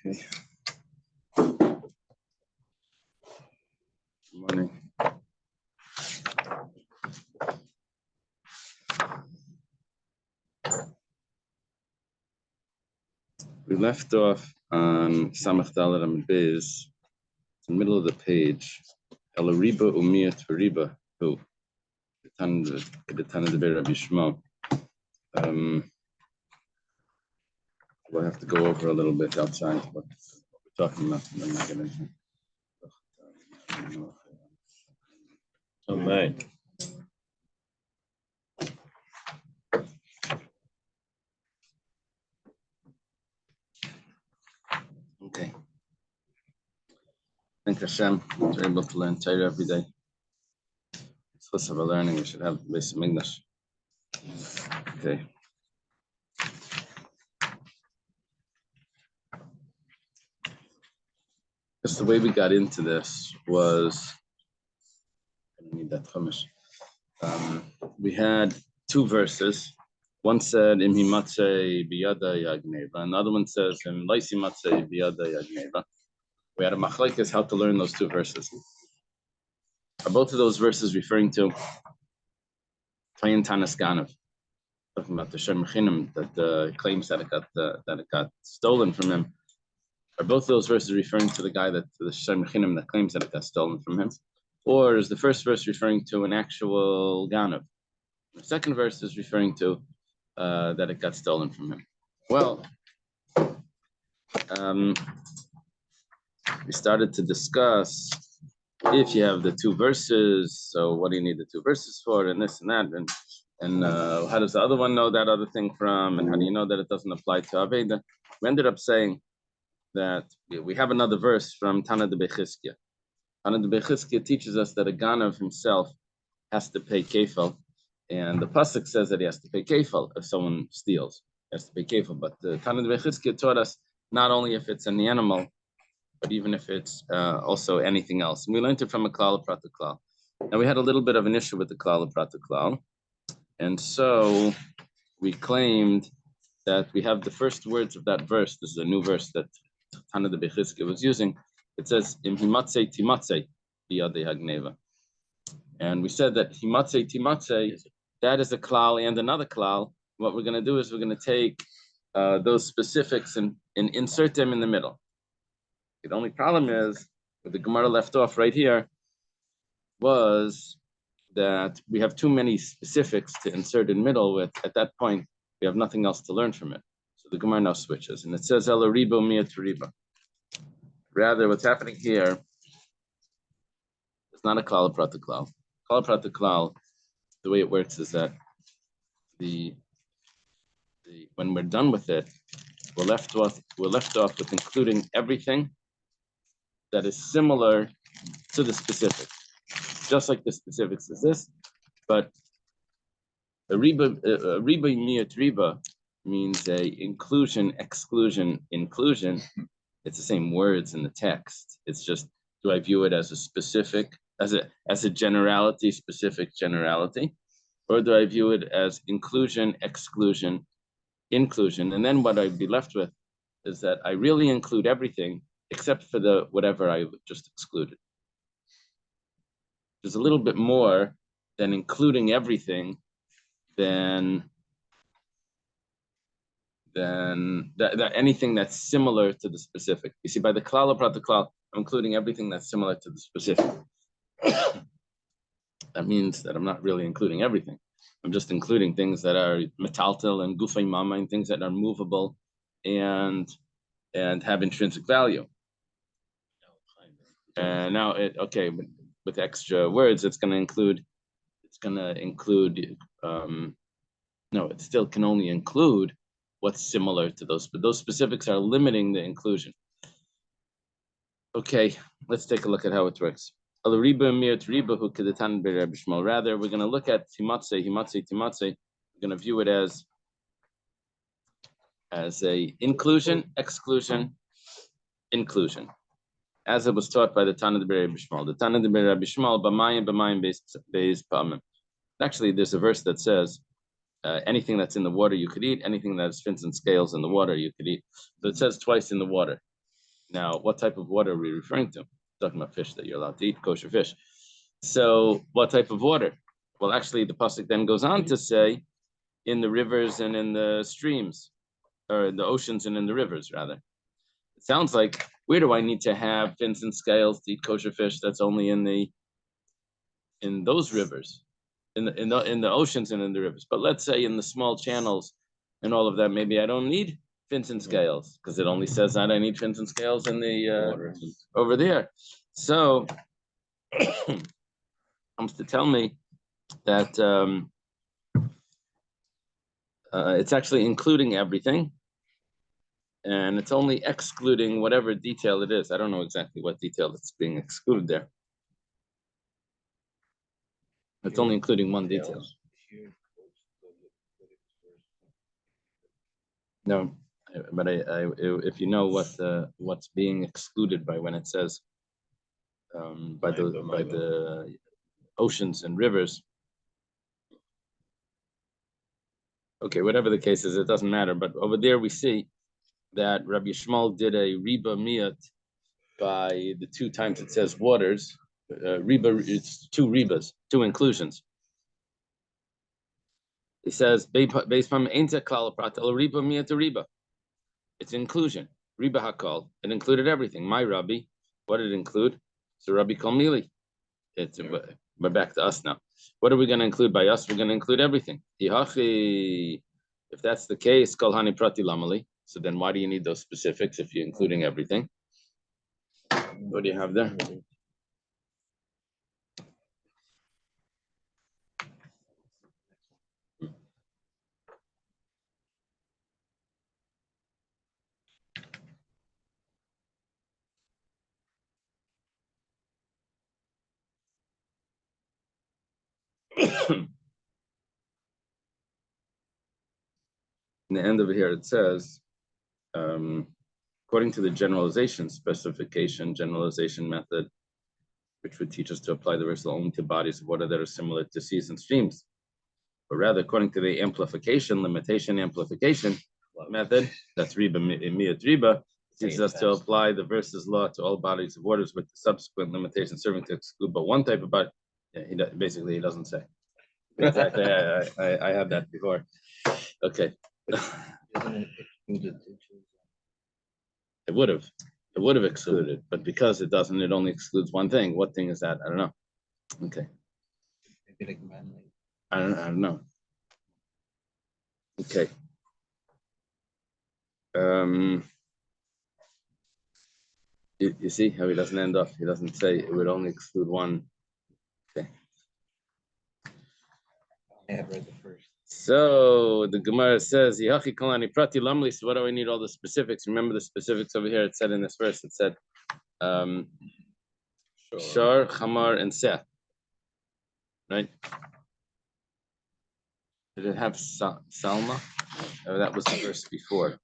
Okay. Good morning. We left off on Samach Dalet Amud Beis. It's in the middle of the page. Elariba umiyat riba who the Tana de Rabbi Shmuel. We'll have to go over a little bit outside what we're talking about, and then we'll get into it. Oh, man. Okay. Thank Hashem, we're able to learn Torah every day. It's less of a learning, we should have basic English. Okay. Just the way we got into this was, I need that chumash. We had two verses. One said, "Im himatzei biyada yagneva," and the other one says, "Im loisi matzei biyada yagneva." We had a machlekes how to learn those two verses. Are both of those verses referring to Tayin Tanas Ganav, talking about the Shem Chinim that claims that it got stolen from him? Are both of those verses referring to the guy the Shem Chinim that claims that it got stolen from him, or is the first verse referring to an actual Ganav? The second verse is referring to that it got stolen from him. Well, we started to discuss if you have the two verses, so what do you need the two verses for, and this and that, and how does the other one know that other thing from, and how do you know that it doesn't apply to Aveda? We ended up saying that we have another verse from Tana de Bechizkiah. Tana de Bechizkiah teaches us that a Ganav himself has to pay kefal, and the pasuk says that he has to pay kefal if someone steals. He has to pay kefal, but the Tana de Bechizkiah taught us not only if it's an animal, but even if it's also anything else. And we learned it from a klal prata klal. Now we had a little bit of an issue with the klal prata klal, and so we claimed that we have the first words of that verse. This is a new verse that Tana de Bechizkiah was using. It says, "Im himatzei timatzei biyadei hagneva," and we said that himatzei timatzei, that is a klal and another klal. What we're going to do is we're going to take those specifics and insert them in the middle. The only problem is, what the Gemara left off right here was that we have too many specifics to insert in middle with. At that point, we have nothing else to learn from it. So the Gemara now switches, and it says, "Ela riba umiyat riba." Rather, what's happening here is not a klal prata klal. Klal prata klal, the way it works is that when we're done with it, we're left off with including everything that is similar to the specific, just like the specifics is this, but a riba miyat riba means a inclusion, exclusion, inclusion. It's the same words in the text. It's just, do I view it as a specific, as a generality, specific generality, or do I view it as inclusion, exclusion, inclusion? And then what I'd be left with is that I really include everything except for the whatever I just excluded. There's a little bit more than including everything than anything that's similar to the specific. You see, by the klal or prata klal, I'm including everything that's similar to the specific. That means that I'm not really including everything. I'm just including things that are metaltel and gufay mama, and things that are movable and have intrinsic value. And now with extra words, it's going to include. No, it still can only include what's similar to those, but those specifics are limiting the inclusion. Okay, let's take a look at how it works. Rather, we're going to look at timatzei. We're going to view it as a inclusion, exclusion, inclusion, as it was taught by the Tana de Rabbi Shmuel. The Tana de Rabbi Shmuel, b'mayim beis pa'amim. Actually, there's a verse that says anything that's in the water you could eat, anything that has fins and scales in the water you could eat. So it says twice in the water. Now, what type of water are we referring to? Talking about fish that you're allowed to eat, kosher fish. So, what type of water? Well, actually, the pasuk then goes on to say, in the rivers and in the streams, or in the oceans and in the rivers, rather. It sounds like, where do I need to have fins and scales to eat kosher fish? That's only in those rivers, in the oceans and in the rivers. But let's say in the small channels and all of that, maybe I don't need fins and scales because it only says that I need fins and scales in the over there. So comes to tell me that it's actually including everything, and it's only excluding whatever detail it is. I don't know exactly what detail it's being excluded there. It's only including one detail. No, but if you know what's being excluded by when it says by the oceans and rivers. Okay, whatever the case is, it doesn't matter. But over there we see that Rabbi Shmuel did a riba miyat by the 2 times it says waters. Riba, it's 2 ribas, 2 inclusions. It says based on ain't klal prat el riba miyat riba. It's inclusion. Riba hakol. It included everything. My Rabbi, what did it include? So Rabbi Kalmili. We're back to us now. What are we going to include by us? We're going to include everything. If that's the case, kol hani prati lamali. So then why do you need those specifics if you're including everything? What do you have there? In the end over here, it says, according to the generalization method, which would teach us to apply the verse only to bodies of water that are similar to seas and streams. But rather, according to the limitation amplification method, that's riba miyat riba, teaches us to apply the verse's law to all bodies of waters with the subsequent limitation serving to exclude but one type of body. Yeah, he doesn't say. Exactly, I had that before. Okay. It would have excluded, but because it doesn't, it only excludes one thing. What thing is that? I don't know. Okay. I don't know. Okay. You see how he doesn't end up. He doesn't say it would only exclude one. Okay. I have read the first. So the Gemara says, "Yachi kolani prati lamli." So what do I need all the specifics? Remember the specifics over here. It said in this verse. It said, "Shar, Chamar, and Seh." Right? Did it have Salma? Oh, that was the verse before.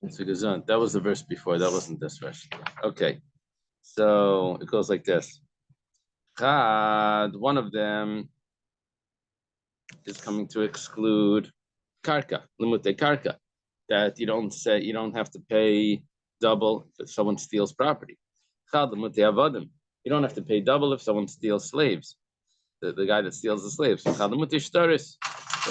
That was the verse before. That wasn't this verse. Okay. So it goes like this. Chad, one of them is coming to exclude karka, limute karka, that you don't have to pay double if someone steals property. Chad, limute avadim, you don't have to pay double if someone steals slaves. The guy that steals the slaves. Chad, limute shtaris,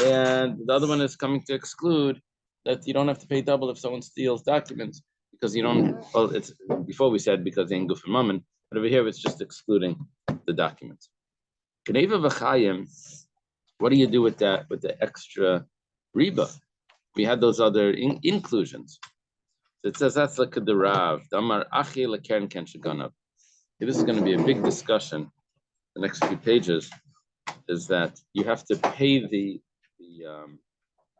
and the other one is coming to exclude that you don't have to pay double if someone steals documents because you don't. Well, it's before we said because they ain't guf mammon, but over here it's just excluding the documents. Gneva v'chayim. What do you do with that, with the extra riba? We had those other inclusions. So it says that's like the Rav. Damar achi lekern ken shaganav. This is going to be a big discussion. The next few pages is that you have to pay the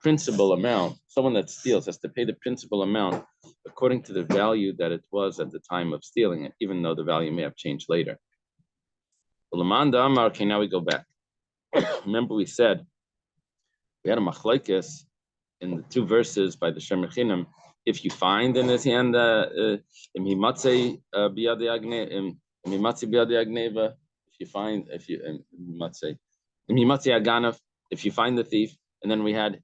principal amount. Someone that steals has to pay the principal amount according to the value that it was at the time of stealing it, even though the value may have changed later. Okay, now we go back. Remember we said we had a machlokes in the 2 verses by the Shemer Chinim. If you find in his hand if you find the thief, and then we had if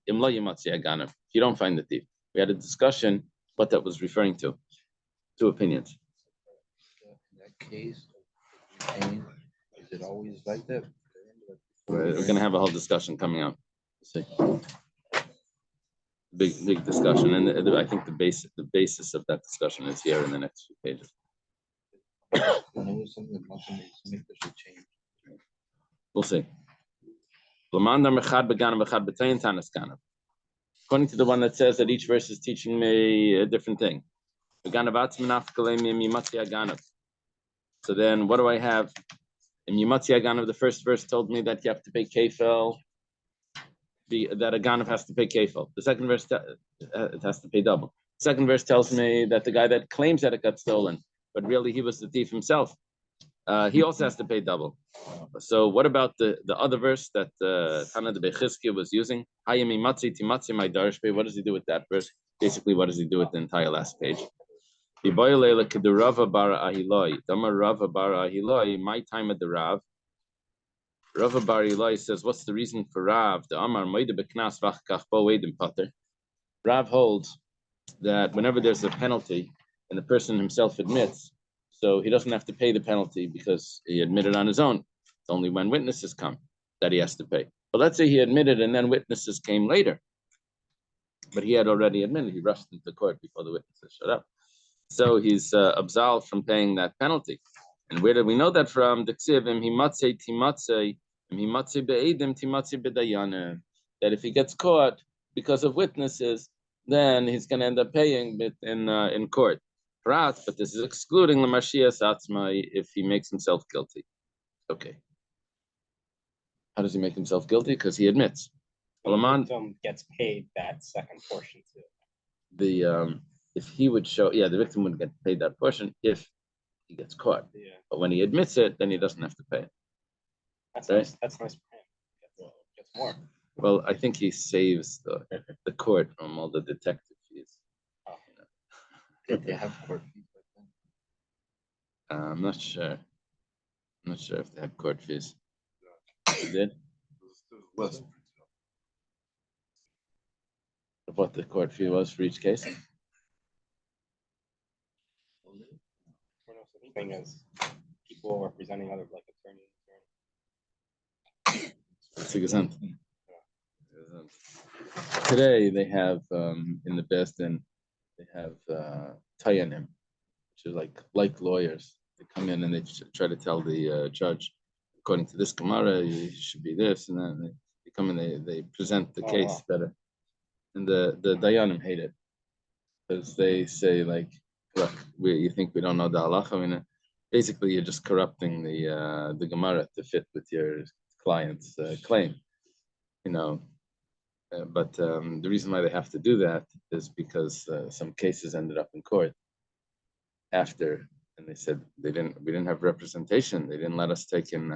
you don't find the thief. We had a discussion what that was referring to. Two opinions. In that case, pain, is it always like that? We're going to have a whole discussion coming up. See, big discussion, and I think the basis of that discussion is here in the next few pages. We'll see. According to the one that says that each verse is teaching me a different thing. So then what do I have? In Yimatzi Aganav, the first verse told me that you have to pay kefil, that a Ganav has to pay kefil. The second verse, it has to pay double. The second verse tells me that the guy that claims that it got stolen, but really he was the thief himself, he also has to pay double. So what about the other verse that Tana de Bechizkiya was using? What does he do with that verse? Basically, what does he do with the entire last page? My time at the Rav. Rava Bar Ilai says, what's the reason for Rav? The Amar Rav holds that whenever there's a penalty and the person himself admits, so he doesn't have to pay the penalty because he admitted on his own. It's only when witnesses come that he has to pay. But let's say he admitted and then witnesses came later. But he had already admitted, he rushed into court before the witnesses showed up. So he's absolved from paying that penalty. And where did we know that from? The Ksiv, that if he gets caught because of witnesses, then he's going to end up paying it in court. But this is excluding the Mashiach Atzmai if he makes himself guilty. Okay. How does he make himself guilty? Because he admits. The victim gets paid that second portion too. If he would show, the victim would get paid that portion if he gets caught. Yeah. But when he admits it, then he doesn't have to pay it. That's right? nice. That's nice for him. Gets more. Well, I think he saves the court from all the detective fees. Oh. Did they have court fees like that? I'm not sure. I'm not sure if they have court fees. They did? Less. Of what the court fee was for each case? The thing is, people representing other attorneys. It's a gazant. Today they have in the Besdin, they have tayanim, which is like lawyers. They come in and they try to tell the judge, according to this Gemara, you should be this, and then they come and they present the case better. And the dayanim hate it because they say look, you think we don't know the halacha? I mean, basically you're just corrupting the Gemara to fit with your client's claim, But the reason why they have to do that is because some cases ended up in court after, and they said we didn't have representation. They didn't let us take in.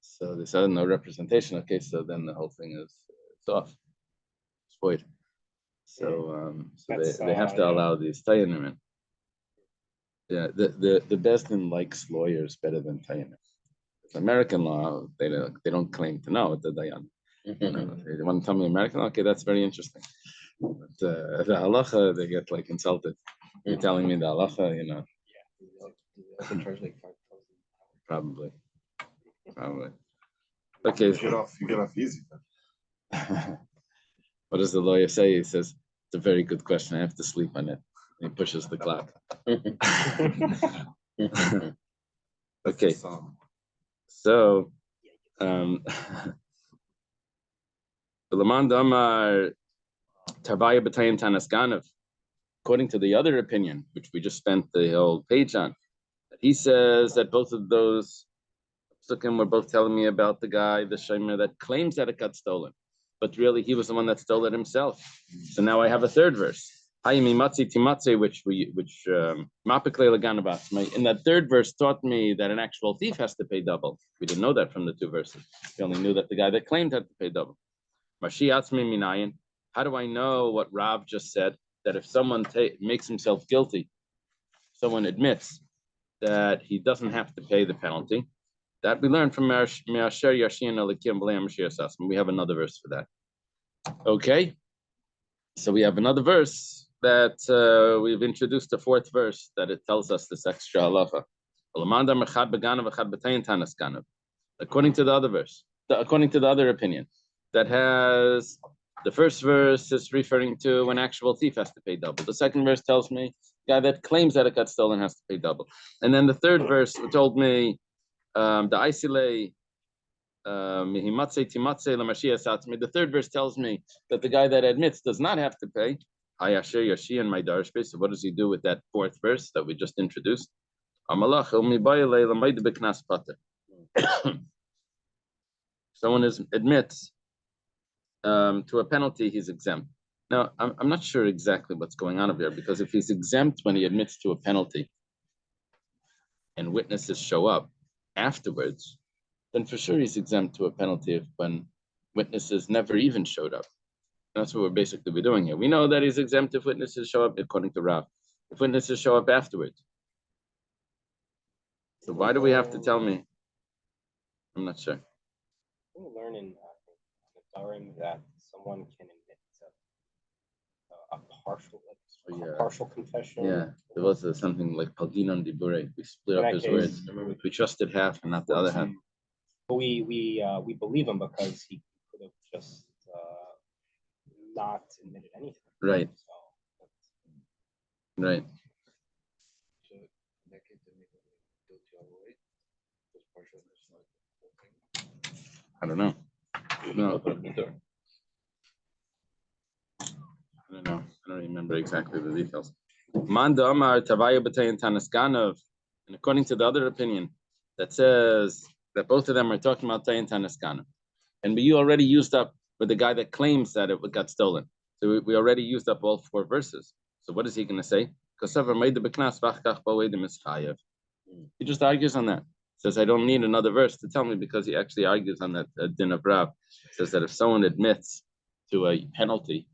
So they said no representation. Okay, so then the whole thing is it's off. It's void. So they have to allow these tayanim in. Yeah, the Besdin likes lawyers better than tayanim. American law, they don't claim to know the dayan. They want to tell me American law, okay, that's very interesting. But the halacha, they get insulted. You're telling me the halacha, Yeah. Charge like 5,000. Probably. Okay. You get off easy. What does the lawyer say? He says, it's a very good question. I have to sleep on it. And he pushes the clock. Okay. So, according to the other opinion, which we just spent the whole page on, he says that both of those psukim were both telling me about the guy, the shomer, that claims that it got stolen, but really he was the one that stole it himself. So now I have a third verse. In that third verse taught me that an actual thief has to pay double. We didn't know that from the two verses. We only knew that the guy that claimed had to pay double. How do I know what Rav just said? That if someone makes himself guilty, someone admits that he doesn't have to pay the penalty. That we learned from Me'asher Yashin Elikim B'lei HaMashiach Sasman. We have another verse for that. Okay, so we have another verse that we've introduced a fourth verse that it tells us this extra halacha. According to the other verse, according to the other opinion, that has the first verse is referring to an actual thief has to pay double. The second verse tells me the guy that claims that it got stolen has to pay double. And then the third verse told me the Isilay. The third verse tells me that the guy that admits does not have to pay. So what does he do with that fourth verse that we just introduced? Someone admits to a penalty, he's exempt. Now, I'm not sure exactly what's going on over here, because if he's exempt when he admits to a penalty and witnesses show up afterwards, then for sure he's exempt to a penalty when witnesses never even showed up. That's what we're basically doing here. We know that he's exempt if witnesses show up, according to Rav. If witnesses show up afterwards. So why do we have to tell me? I'm not sure. We learn in the Torah that someone can admit a partial confession. Yeah, there was something like Paldinon Dibure. We split up his words. We trusted half and not the other half. But we believe him because he could have just not admitted anything. Right. So Right. So in that case, they make it guilty all the way. Because partial is not the whole thing. I don't know. No, Open up the door. I don't know. I don't remember exactly the details. Manda Amar Tavaya B'Tayin Tanaskanov, and according to the other opinion, that says that both of them are talking about Tayin Tanaskanov. And you already used up with the guy that claims that it got stolen. So we already used up all four verses. So what is he going to say? He just argues on that. Says, I don't need another verse to tell me, because he actually argues on that din of Rav. Says that if someone admits to a penalty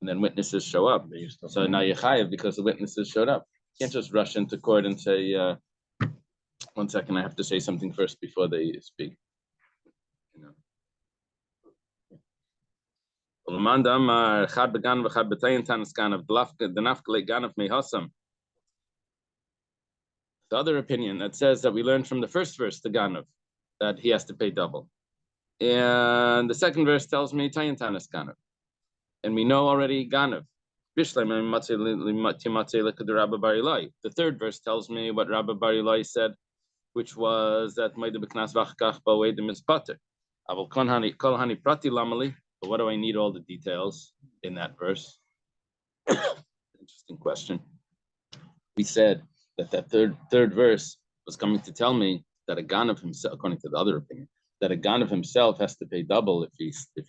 and then witnesses show up, so now you're chayav because the witnesses showed up. You can't just rush into court and say, 1 second, I have to say something first before they speak. You know. The other opinion that says that we learned from the first verse, the Ganav, that he has to pay double. And the second verse tells me Tayin Tanas Ganav. And we know already Ganav. The third verse tells me what Rabbi Bar Ilai said, which was that but what do I need all the details in that verse? Interesting question. We said that third verse was coming to tell me that a Ganav himself, according to the other opinion, that a Ganav himself has to pay double if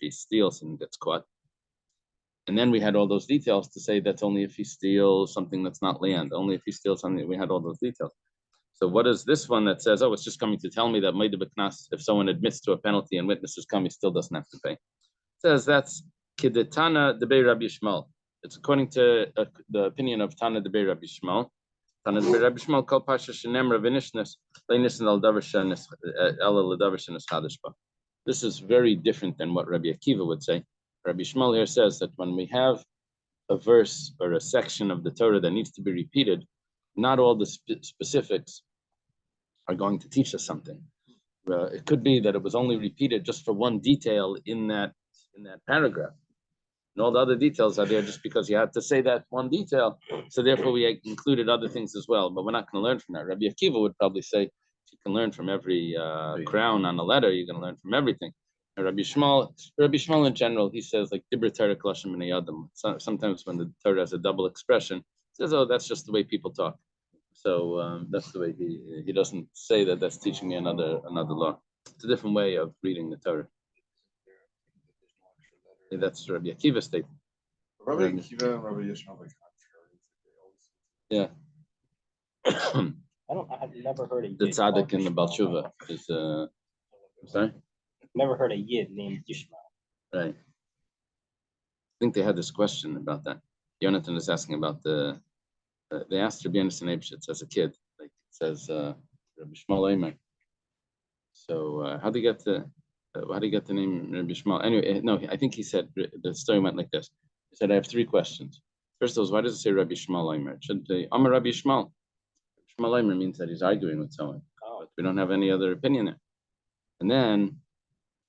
he steals and gets caught. And then we had all those details to say that's only if he steals something that's not land, only if he steals something. We had all those details. So what is this one that says, oh, it's just coming to tell me that if someone admits to a penalty and witnesses come, he still doesn't have to pay. It says that's Kidetana Debei Rabbi Shmuel. It's according to the opinion of Tana Debei Rabbi Shmuel. Tana Debei Rabbi Shmuel Kol Pasha Shenem Ravinishnes Leinisn Al Davershan Ela Ladavershan is Chadashba. This is very different than what Rabbi Akiva would say. Rabbi Shmuel here says that when we have a verse or a section of the Torah that needs to be repeated, not all the specifics are going to teach us something. It could be that it was only repeated just for one detail in that paragraph. And all the other details are there just because you had to say that one detail. So therefore we included other things as well, but we're not going to learn from that. Rabbi Akiva would probably say, you can learn from every crown on a letter, you're going to learn from everything. And Rabbi Shmuel in general, he says like Dibra Torah Klashim B'nei Adam. Sometimes when the Torah has a double expression, he says, oh, that's just the way people talk. So that's the way he doesn't say that that's teaching me another law. It's a different way of reading the Torah. Yeah, that's Rabbi Akiva's statement. Rabbi Akiva and Rabbi Yishmael like yeah. I've never heard a Yid. The tzaddik in the Baal Tshuva is sorry? Never heard a Yid named Yishmael. Right. I think they had this question about that. Jonathan is asking about they asked Rabbi Yonasan Eibshitz as a kid, like it says Rabbi Shmuel Eimer. So how do you get the name Rabbi Shmuel? Anyway, no, I think he said the story went like this. He said, I have three questions. First of all, why does it say Rabbi Shmuel Omer? It should be Amar Rabbi Shmuel. Shmuel Omer means that he's arguing with someone, but we don't have any other opinion there. And then,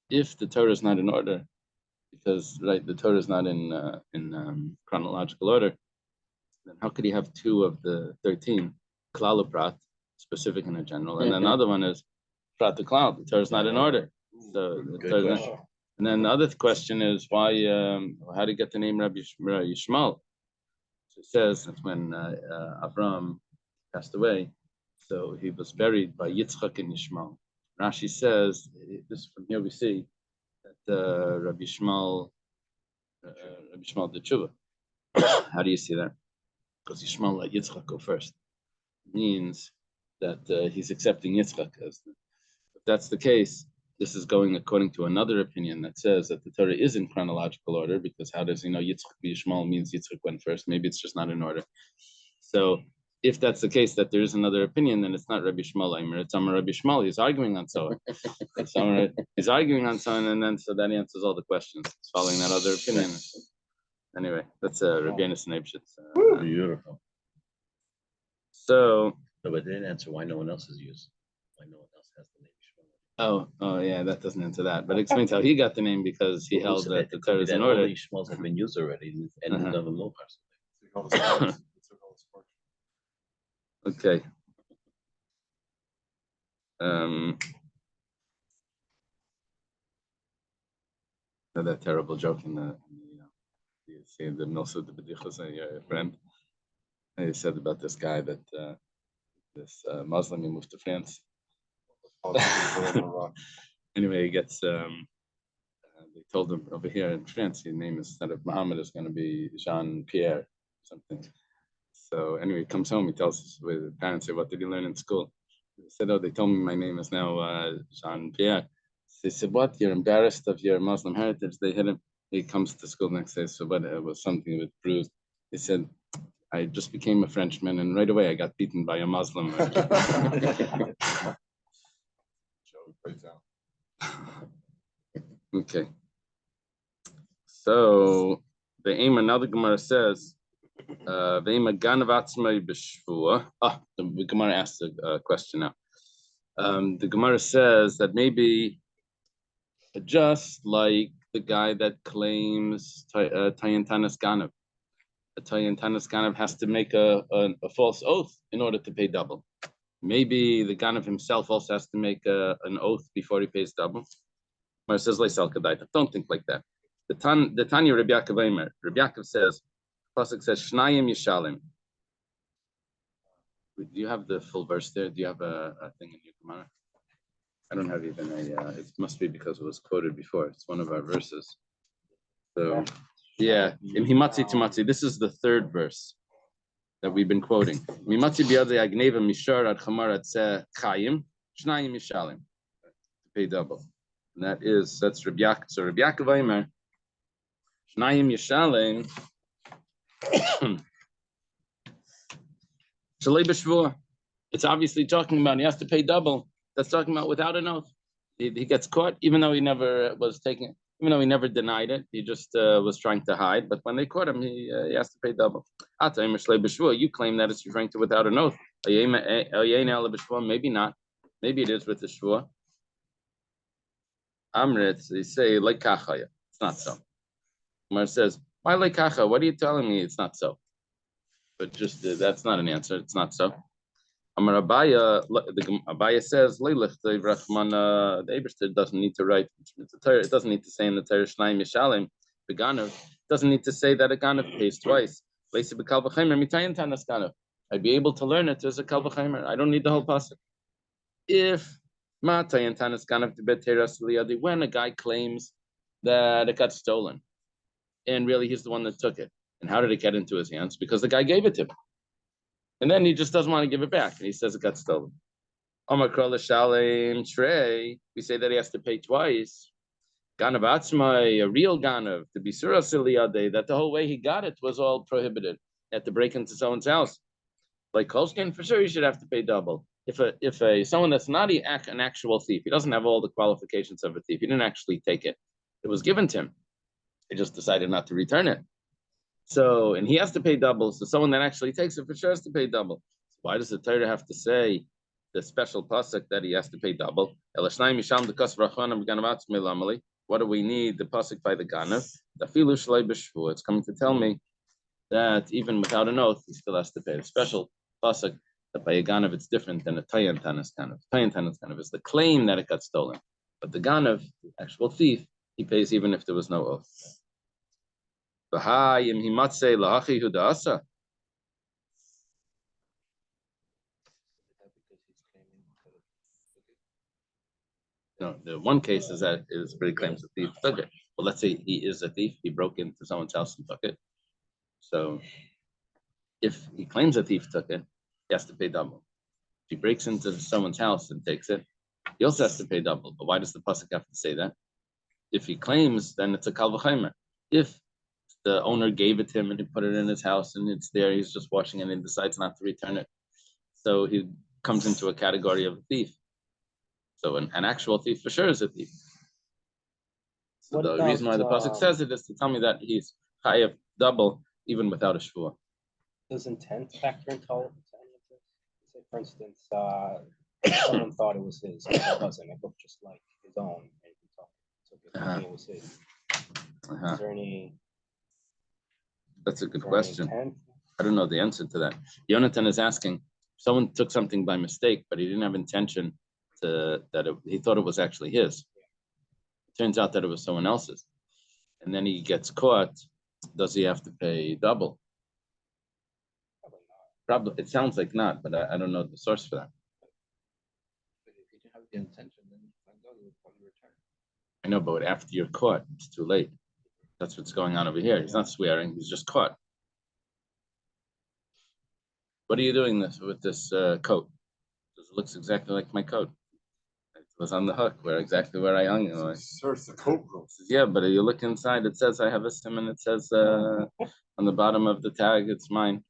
if the Torah is not in order, because the Torah is not in chronological order, then how could he have two of the 13 klal prat, specific and a general, and then the other one is prat the klal? The Torah is not in order. So and then the other question is why? How do you get the name Rabbi Yishmael? So it says that when Abraham passed away, so he was buried by Yitzchak and Yishmael. Rashi says this from here we see that Rabbi Yishmael did tshuva. How do you see that? Because Yishmael let Yitzchak go first. It means that he's accepting Yitzchak as if that's the case. This is going according to another opinion that says that the Torah is in chronological order, because how does he know Yitzchak Yishmael means Yitzchak went first? Maybe it's just not in order. So if that's the case, that there is another opinion, then it's not Rabbi Shmuel Omer, it's Amar Rabbi Shmuel. He's arguing on someone. He's arguing on someone, and then so that answers all the questions. It's following that other opinion. Anyway, that's Rabbi Neibshitz. Beautiful. So. No, but they didn't answer why no one else is used. Why no one else has the name Shmuel. Oh, yeah, that doesn't answer that. But it explains how he got the name, because he held that the Torah is in order. All these Shmuels have been used already, and none of them know Okay. That terrible joke in the you see the Milsa de Bedichos, your friend. He said about this guy that this Muslim, he moved to France. Anyway, he gets they told him over here in France, his name instead of Muhammad is going to be Jean-Pierre something. So anyway, he comes home, he tells us, with the parents, say, what did you learn in school? He said, oh, they told me my name is now Jean-Pierre. So he said, what, you're embarrassed of your Muslim heritage? They hit him. He comes to school next day, so what, it was something with bruised. He said, I just became a Frenchman, and right away I got beaten by a Muslim. Okay. So the Eimer, now the Gemara says, the Gemara asked a question now. The Gemara says that maybe just like the guy that claims Tayin Tanas Ganav, a Tayin Tanas Ganav has to make a false oath in order to pay double. Maybe the Ganav himself also has to make an oath before he pays double. Gemara says, don't think like that. The Tanya Rabbi Yaakov Eimer, Rabbi Yaakov says, Pasuk says, Shnayim Yishalim. Do you have the full verse there? Do you have a thing in your Gemara? I don't have even it must be because it was quoted before. It's one of our verses. So, yeah, in Himatzi Timatzi, this is the third verse that we've been quoting. Mimatzi biyadei agneva mishar ad chamar ad seh chayim, shnayim yishalim. To pay double. And that's Rabbi Yaakov. So Rabbi Yaakov Eimer, shnayim yishalim, shalei b'shvua. It's obviously talking about he has to pay double. That's talking about without an oath. He gets caught, even though he never was taking, even though he never denied it. He just was trying to hide. But when they caught him, he has to pay double. You claim that it's referring to without an oath. Maybe not. Maybe it is with the shvua. Amrit, they say like kachaya. It's not so. Mar says, why like kacha? What are you telling me? It's not so. But just that's not an answer. It's not so. Amar Abaya, the Abaya says, the Eberster doesn't need to write. It doesn't need to say in the Torah Shnayim Yishalim. The Ganav doesn't need to say that a Ganav pays twice. I'd be able to learn it as a Kal V'Chaimer. I don't need the whole pasuk. If when a guy claims that it got stolen, and really he's the one that took it, and how did it get into his hands? Because the guy gave it to him. And then he just doesn't want to give it back. And he says it got stolen. We say that he has to pay twice. Ganav Atzmai, a real Ganav, to be Surah Siliyade, that the whole way he got it was all prohibited. He had to break into someone's house. Like Kolskin, for sure he should have to pay double. If someone that's not an actual thief, he doesn't have all the qualifications of a thief, he didn't actually take it. It was given to him. He just decided not to return it. So, and he has to pay double. So someone that actually takes it for sure has to pay double. Why does the Torah have to say the special pasuk that he has to pay double? What do we need? The pasuk by the Ganav. It's coming to tell me that even without an oath, he still has to pay. The special pasuk that by a Ganav it's different than a Tayan Tanas Ganav. Tayan Tanas Ganav is the claim that it got stolen. But the Ganav, the actual thief, he pays even if there was no oath. No, the one case is that is where he claims the thief took it. Well, let's say he is a thief, he broke into someone's house and took it. So if he claims a thief took it, he has to pay double. If he breaks into someone's house and takes it, he also has to pay double. But why does the pasuk have to say that? If he claims, then it's a kal v'chomer. If the owner gave it to him and he put it in his house and it's there, he's just washing it and he decides not to return it. So he comes into a category of a thief. So an actual thief for sure is a thief. So What the about, reason why the pasuk says it is to tell me that he's chayav double even without a shvua. Does intent factor into all of any of this? Say, for instance, someone thought it was his, but it wasn't. It looked just like his own, and he took it. It was his. Is there any? That's a good question. I don't know the answer to that. Yonatan is asking, someone took something by mistake, but he didn't have intention he thought it was actually his. It turns out that it was someone else's. And then he gets caught. Does he have to pay double? Probably. It sounds like not, but I don't know the source for that. But if you have the intention, then you will probably return. I know, but after you're caught, it's too late. That's what's going on over here. He's not swearing. He's just caught. What are you doing with this coat? It looks exactly like my coat. It was on the hook, exactly where I hung it. Sir, it's the coat room. Yeah, but you look inside, it says I have a sim, and it says on the bottom of the tag, it's mine.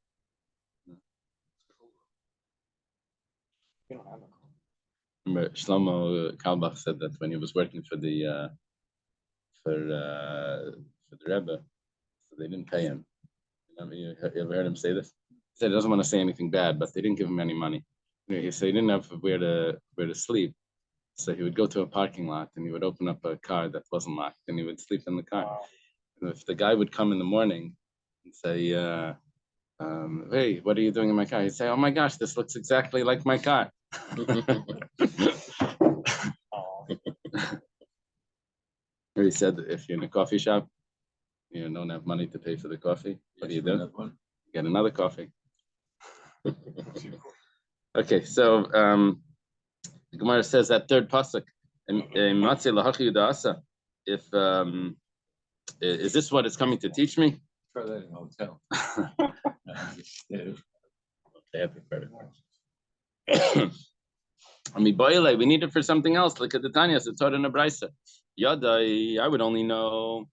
Remember, Shlomo Kalbach said that when he was working for the Rebbe, so they didn't pay him. You ever heard him say this? He said he doesn't want to say anything bad, but they didn't give him any money. He said he didn't have where to sleep, so he would go to a parking lot and he would open up a car that wasn't locked and he would sleep in the car. And if the guy would come in the morning and say, "Hey, what are you doing in my car?" He'd say, "Oh my gosh, this looks exactly like my car." He said that if you're in a coffee shop, you don't have money to pay for the coffee. What do? You get another coffee. Okay, so the Gemara says that third pasuk, if is this what it's coming to teach me? Try that in a hotel. They have prepared it. We need it for something else. Look at the Tanya, it's taught in a brisa. Yadai, I would only know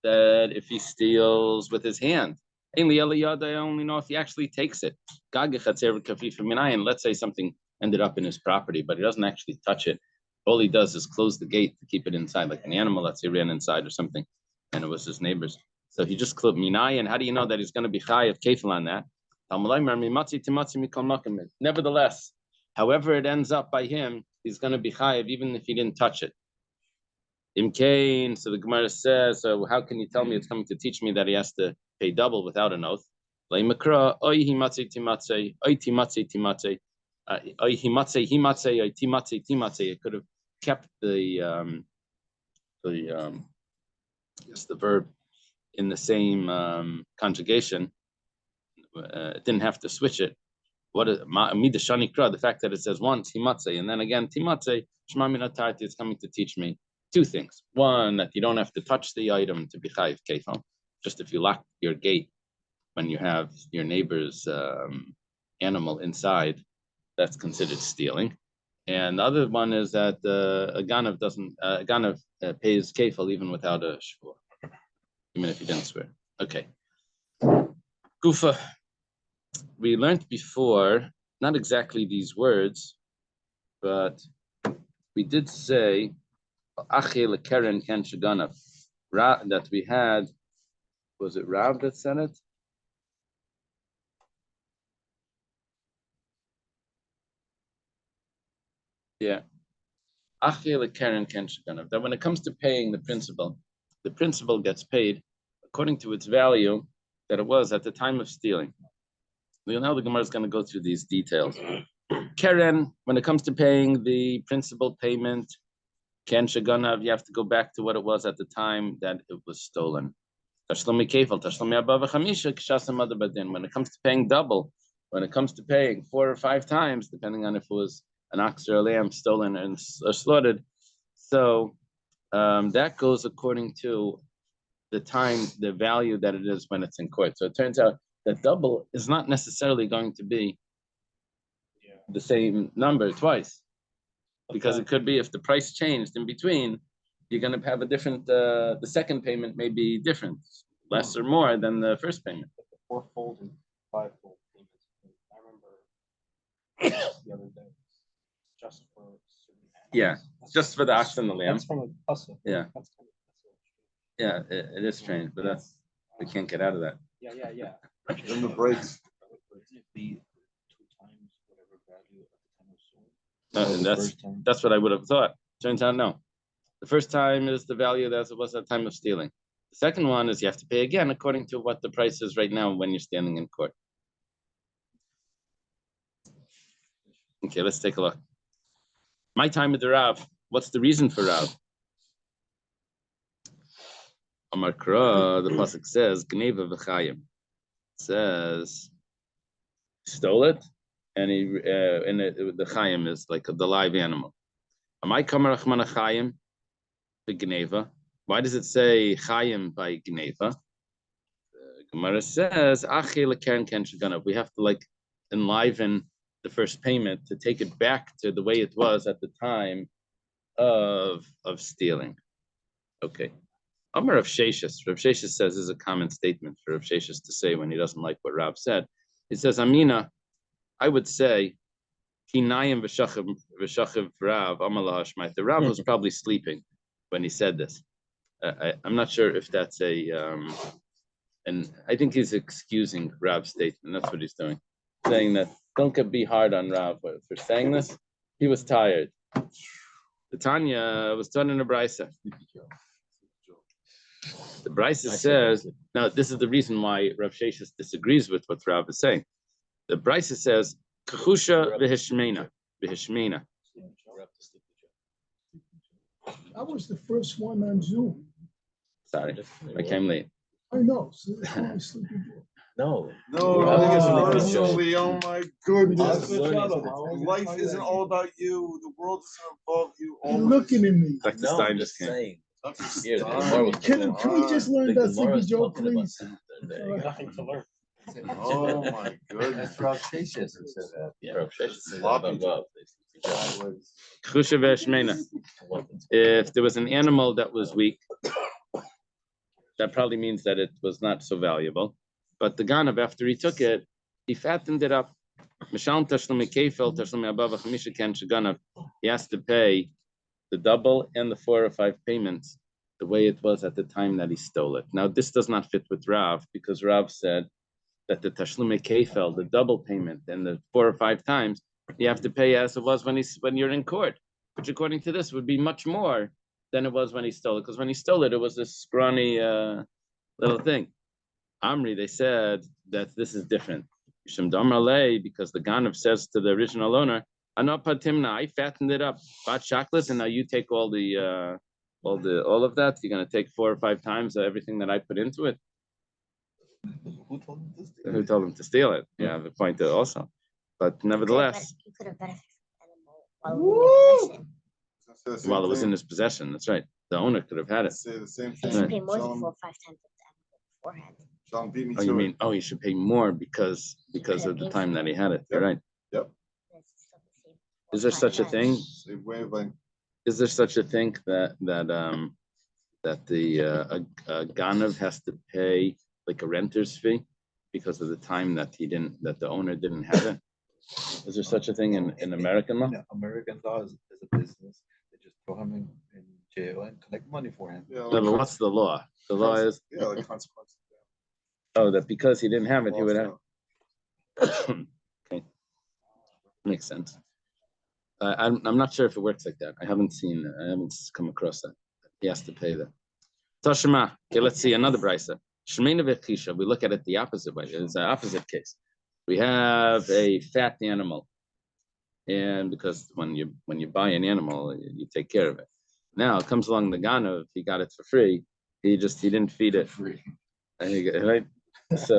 that if he steals with his hand. I only know if he actually takes it. Let's say something ended up in his property, but he doesn't actually touch it. All he does is close the gate to keep it inside, like an animal, let's say, ran inside or something, and it was his neighbor's. So he just clipped minai, and how do you know that he's going to be chayav kefil on that? Nevertheless, however it ends up by him, he's going to be chayav even if he didn't touch it. Imkain, so the Gemara says, so how can you tell me it's coming to teach me that he has to pay double without an oath? It could have kept the verb in the same conjugation. It didn't have to switch it. What is the fact that it says once himatze and then again timatze? Shema min hatarti is coming to teach me two things. One, that you don't have to touch the item to be chayiv kefil. Just if you lock your gate when you have your neighbor's animal inside, that's considered stealing. And the other one is that a ganav pays kefil even without a shvur, even if he didn't swear. Okay. Gufa. We learned before, not exactly these words, but we did say that we had, was it Rav that said it? Yeah. That when it comes to paying the principal gets paid according to its value that it was at the time of stealing. Now the Gemara is going to go through these details. Keren, when it comes to paying the principal payment, Ken Shaganav, you have to go back to what it was at the time that it was stolen. When it comes to paying double, when it comes to paying 4 or 5 times, depending on if it was an ox or a lamb stolen and slaughtered, so that goes according to the time, the value that it is when it's in court. So it turns out that double is not necessarily going to be the same number twice, because it could be if the price changed in between, you're going to have a different. The second payment may be different, less or more than the first payment. The 4-fold and 5-fold payments. I remember the other day, just for certain animals. Yeah, just for the ox and the lamb. That's from a puzzle. Yeah. That's kind of Yeah, it is strange, but we can't get out of that. Yeah. Then the brakes. Wouldn't it be 2 times whatever value at the time of sold? And The first time? that's what I would have thought. Turns out no. The first time is the value as it was at the time of stealing. The second one is you have to pay again according to what the price is right now when you're standing in court. Okay, let's take a look. My time with the Rav. What's the reason for Rav? Amar Kra, the pasuk says, Gneva v'chayim. Says, stole it, and the chayim is like the live animal. Amai kamar achman chayim b'gneva. Why does it say chayim by gneva? Gemara says, achi lekeren ken shaganav. We have to like enliven the first payment to take it back to the way it was at the time of stealing. Okay. Amar Rav Sheshis. Rav Sheshis says is a common statement for Rav Sheshis to say when he doesn't like what Rav said. He says, Amina, I would say, Kinayim v'shachiv Rav Amalah Hashmait. The Rav was probably sleeping when he said this. I'm not sure if that's and I think he's excusing Rav's statement. That's what he's doing, saying that don't be hard on Rav for saying this. He was tired. The Tanya was done in a brisa. The brisa says, now this is the reason why Rav Sheshis disagrees with what Rav is saying. The brisa says, Kachusha v'hishmena. I was the first one on Zoom. Sorry, I came late. I know. So they call me Sleepy Joe. No. No, personally, oh my goodness. Good Life isn't all about you. The world doesn't involve you. You're Always. looking at me. Dr. No, Stein I'm just just came. saying. Dr. Here, the Stein. Gemara was Can talking we just learn The that Sleepy Gemara's Joe, talking about please? something there. Nothing to learn. Oh my goodness. That's Rav Sheshis who said that. Yeah, Rav Sheshis said that Sloppy about love. Kachusha v'hishmena. If there was an animal that was weak, that probably means that it was not so valuable. But the Ganav, after he took it, he fattened it up. He has to pay the double and the 4 or 5 payments the way it was at the time that he stole it. Now, this does not fit with Rav, because Rav said that the Tashlume Kefel, the double payment, and the 4 or 5 times, you have to pay as it was when you're in court, which according to this would be much more than it was when he stole it, because when he stole it, it was this scrawny little thing. Amri, they said that this is different. Because the Ganav says to the original owner, I fattened it up, bought chocolate, and now you take all of that. You're gonna take 4 or 5 times everything that I put into it. Who told him this? Who told him to steal it? Yeah, the point there also. But nevertheless, You could have benefited from the animal while it was in while it was in his possession. his possession, that's right. The owner could have had it. Say the same You thing. should pay more than Shalom- 4 or 5 times of the animal beforehand. Shalom beat me Oh, to you it. mean, you should pay more because of the time that he had it. You're right. Yep. It's still the same Is there 4 or 5 such a times. thing? Same wavelength. Is there such a thing that the Ganav has to pay like a renter's fee because of the time that the owner didn't have it? Is there such a thing in American law? No, American law is a business. They just throw him in jail and collect money for him. Yeah, No, but what's the law? The law is yeah, like consequences. that because he didn't have it, he would have. Okay, makes sense. I'm not sure if it works like that. I haven't come across that. He has to pay that. Toshima. Okay, let's see another brisa. Shmeina v'chisha. We look at it the opposite way. It's the opposite case. We have a fat animal, and because when you buy an animal, you take care of it. Now it comes along the ganav. He got it for free. He didn't feed it. Free. Right. So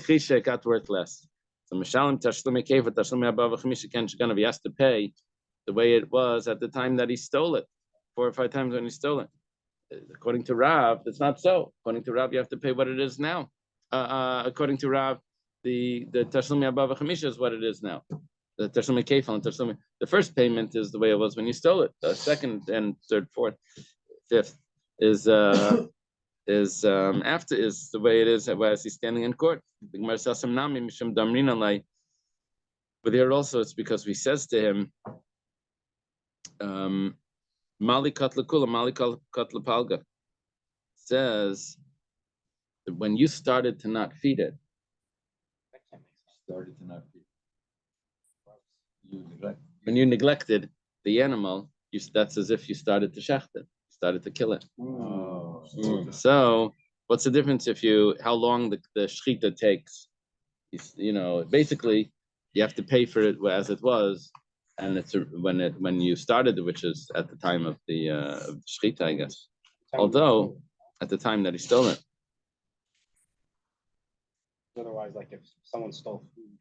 chisha got worth less. So Mishalim Tashlumi Keva Tashlumi Abba V'Chamisha Ken Shaganav, he has to pay the way it was at the time that he stole it, 4 or 5 times when he stole it. According to Rav, it's not so. According to Rav, you have to pay what it is now. According to Rav, the Tashlumi Abba V'Chamisha is what it is now. The Tashlumi Kefal and Tashlumi. The first payment is the way it was when you stole it. The second and third, fourth, fifth is after is the way it is as he's standing in court. The Gemara says some nami mishum damrin alai. But here also it's because he says to him, Mali katlakula, Mali katlapalga. Says that when you started to not feed it, when you neglected the animal, that's as if you started to shecht it, started to kill it. So what's the difference how long the shechita takes? Basically you have to pay for it as it was, and it's when you started, which is at the time of the shechita, I guess. Although at the time that he stole it. Otherwise, like if someone stole food and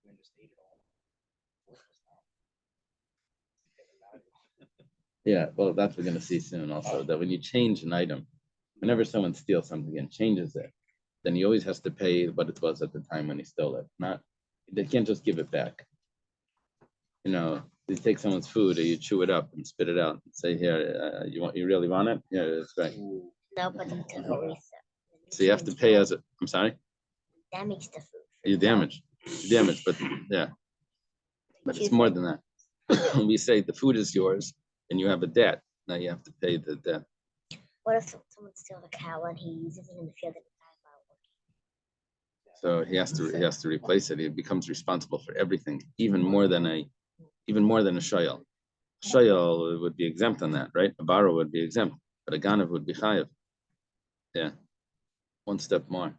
then just ate it all. Yeah, well, that's what we're going to see soon also, that when you change an item, whenever someone steals something and changes it, then he always has to pay what it was at the time when he stole it. They can't just give it back. You take someone's food or you chew it up and spit it out and say, here, you really want it? Yeah, that's right. No, but the terrorist. So you have to pay I'm sorry? Damage the food. You damage, but yeah. But it's more than that. We say the food is yours and you have a debt. Now you have to pay the debt. What if someone steals a cow and he uses it in the field at the time while working? So he has to replace it. He becomes responsible for everything, even more than a shayal. Shayal would be exempt on that, right? A baro would be exempt, but a ganav would be chayav. Yeah, one step more.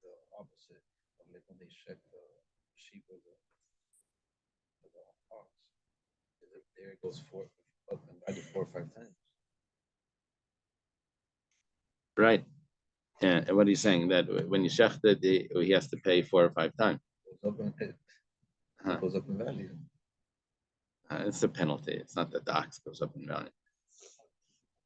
The opposite of when they check the sheep or the ox. There it goes up and either 4 or 5 times. Right. Yeah. And what he's saying that when you shecht it, he has to pay 4 or 5 times. It goes up in value. It's a penalty. It's not that the ox goes up in value.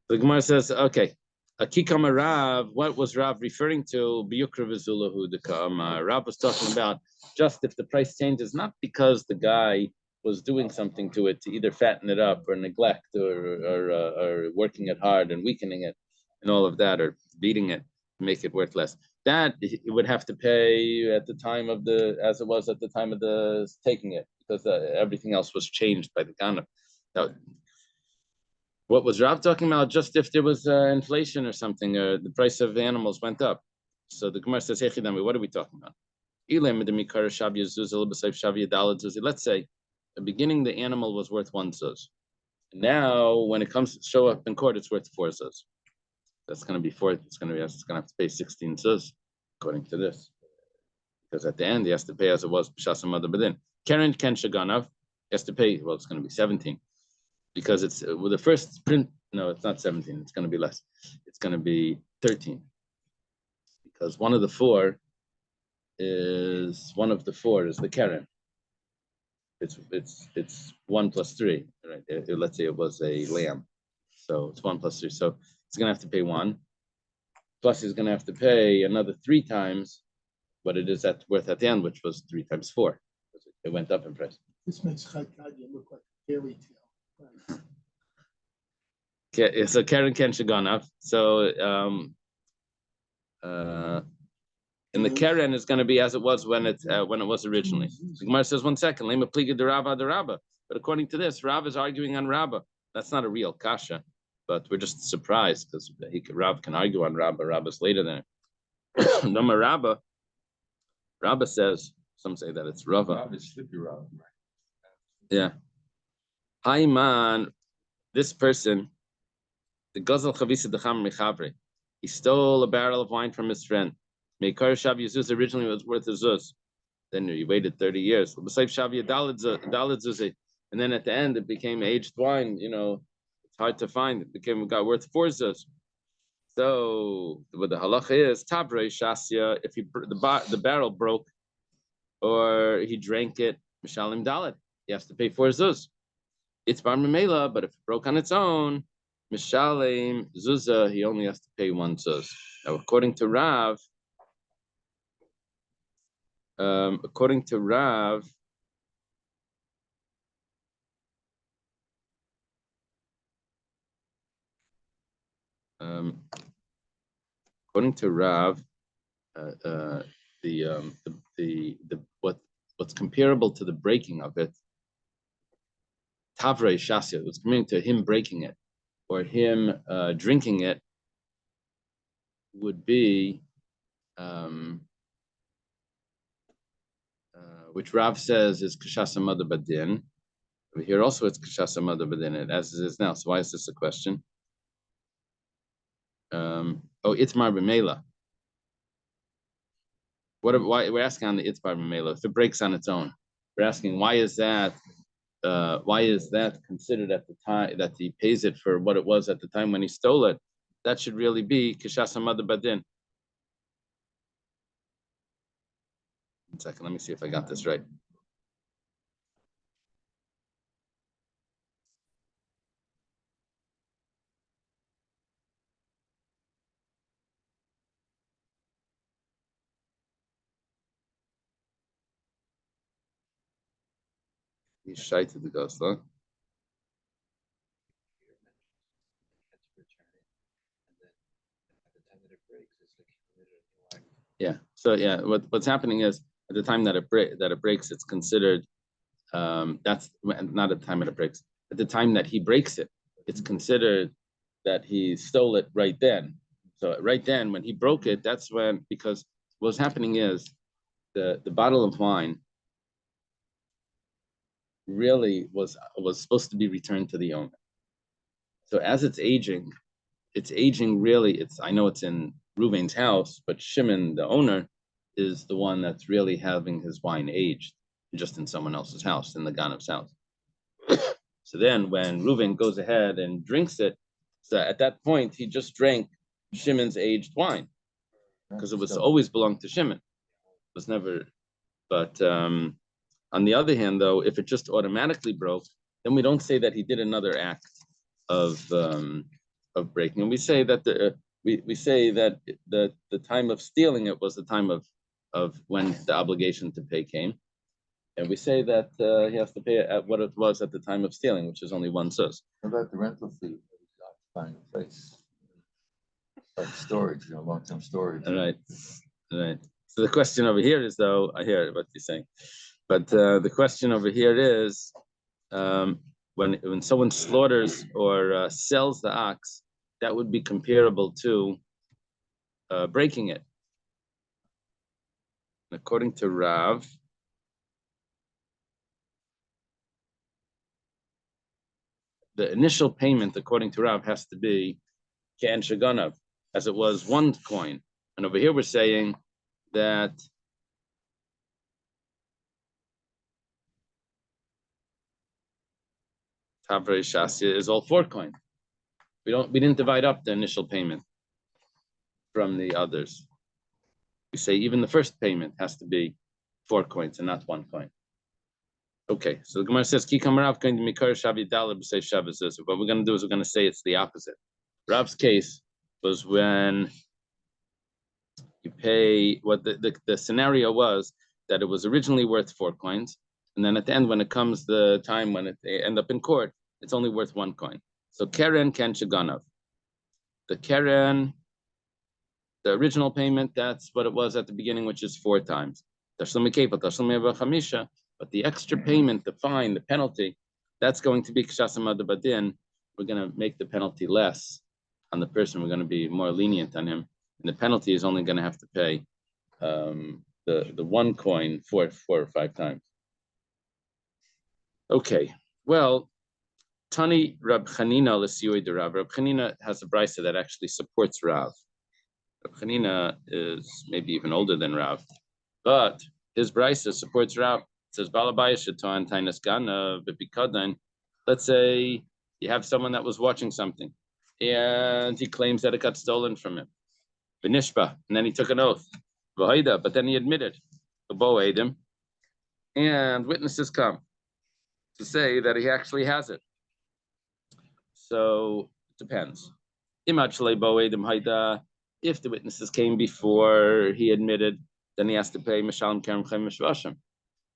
The Gemara says, okay, Akikama Rav, what was Rav referring to? Rav was talking about just if the price changes, not because the guy was doing something to it to either fatten it up or neglect or working it hard and weakening it and all of that, or beating it to make it worth less. That he would have to pay at the time of as it was at the time of the taking it, because everything else was changed by the ganav. What was Rav talking about? Just if there was inflation or something, the price of animals went up. So the Gemara says, what are we talking about? Let's say, at the beginning, the animal was worth 1 zuz. Now, when it comes to show up in court, it's worth 4 zuz. That's going to be 4. It's going to have to pay 16 zuz, according to this. Because at the end, he has to pay as it was, Karen Ken Shaganav, he has to pay, well, it's going to be 17. Because it's with the first print, no, it's not 17, it's going to be less. It's going to be 13. Because one of the four is the Karen. It's 1 plus 3, right? Let's say it was a lamb. So it's 1 plus 3. So he's going to have to pay 1. Plus he's going to have to pay another 3 times what it is worth at the end, which was 3 times 4. It went up in price. This makes Chaykadia look like a fairy tale. Okay, so Karen Ken Shaganav. So and the Karen is going to be as it was when it was originally. The Gemara says 1 second. Lema pliga de Rabba de Rabba. But according to this, Rav is arguing on Rabba. That's not a real kasha, but we're just surprised because Rav can argue on Rabba. Rabba's later than it. Rabba says Some say that it's Rava. Rob is Sleepy Rob. Yeah. Hi man, this person, the Gazal Chavisa Decham Mechavre, he stole a barrel of wine from his friend. Meikar Shav Yezuz originally was worth a zuz. Then he waited 30 years. And then at the end it became aged wine. It's hard to find. It got worth 4 zuz. So what the halacha is, Tabrei Shasya, if the barrel broke or he drank it, Mishalim Dalet, he has to pay 4 zuz. It's bar memela, but if it broke on its own, Mishalim Zuzah, he only has to pay 1 zuz. Now, according to Rav, according to Rav, what's comparable to the breaking of it, Tavrei Shasya, what's coming to him breaking it or him drinking it, would be which Rav says is Kashasa Mada Badin. Here also it's Kashasa Mada Badin, as it is now. So why is this a question? Itmar B'Mela. Why we're asking on the Itmar B'Mela? If it breaks on its own, we're asking why is that considered at the time that he pays it for what it was at the time when he stole it? That should really be Kashasa Mada Badin. 1 second, let me see if I got this right. He's shy to the ghost, huh? Yeah. So yeah, what's happening is at the time that it breaks, it's considered. That's not at the time that it breaks. At the time that he breaks it, it's considered that he stole it right then. So right then, when he broke it, that's when, because what's happening is the bottle of wine really was supposed to be returned to the owner. So as it's aging really, I know it's in Reuven's house, but Shimon, the owner, is the one that's really having his wine aged just in someone else's house, in the Ganav's house. So then when Reuven goes ahead and drinks it, so at that point, he just drank Shimon's aged wine because it was always belonged to Shimon. It was never, but on the other hand, though, if it just automatically broke, then we don't say that he did another act of breaking, and we say that we say that the time of stealing it was the time of when the obligation to pay came, and we say that he has to pay at what it was at the time of stealing, which is only 1 sus. What about the rental fee? Occupying a place, like storage, long-term storage. All right. So the question over here is, though, I hear what you're saying, but the question over here is, when someone slaughters or sells the ox, that would be comparable to breaking it. According to Rav, the initial payment, according to Rav, has to be Ke'en Shaganav, as it was 1 coin. And over here we're saying that Tavrei Shasya is all 4 coins. We didn't divide up the initial payment from the others. We say even the first payment has to be 4 coins and not 1 coin. Okay, so the Gemara says, Kikam Rav going to Mikar Shavi Dalib say Shabbos. What we're going to do is we're going to say it's the opposite. Rav's case was when you pay, what the scenario was that it was originally worth 4 coins, and then at the end, when it comes the time when they end up in court, it's only worth 1 coin. So Keren Ken Shaganav. The Keren, the original payment, that's what it was at the beginning, which is 4 times. But the extra payment, the fine, the penalty, that's going to be Kshasama Badin. We're going to make the penalty less on the person. We're going to be more lenient on him. And the penalty is only going to have to pay the one coin 4 or 5 times. Okay, well, Tani Rab Chanina l'siyui de Rav. Rab Chanina has a brisa that actually supports Rav. Rab Chanina is maybe even older than Rav, but his brisa supports Rav. It says Balabaya Shatan Tainas Gana Bipikadan. Let's say you have someone that was watching something, and he claims that it got stolen from him. Benishba, and then he took an oath. V'haida, but then he admitted. Boedim, and witnesses come to say that he actually has it. So it depends. If the witnesses came before he admitted, then he has to pay Mishalim Kerem Chaimish Vashim.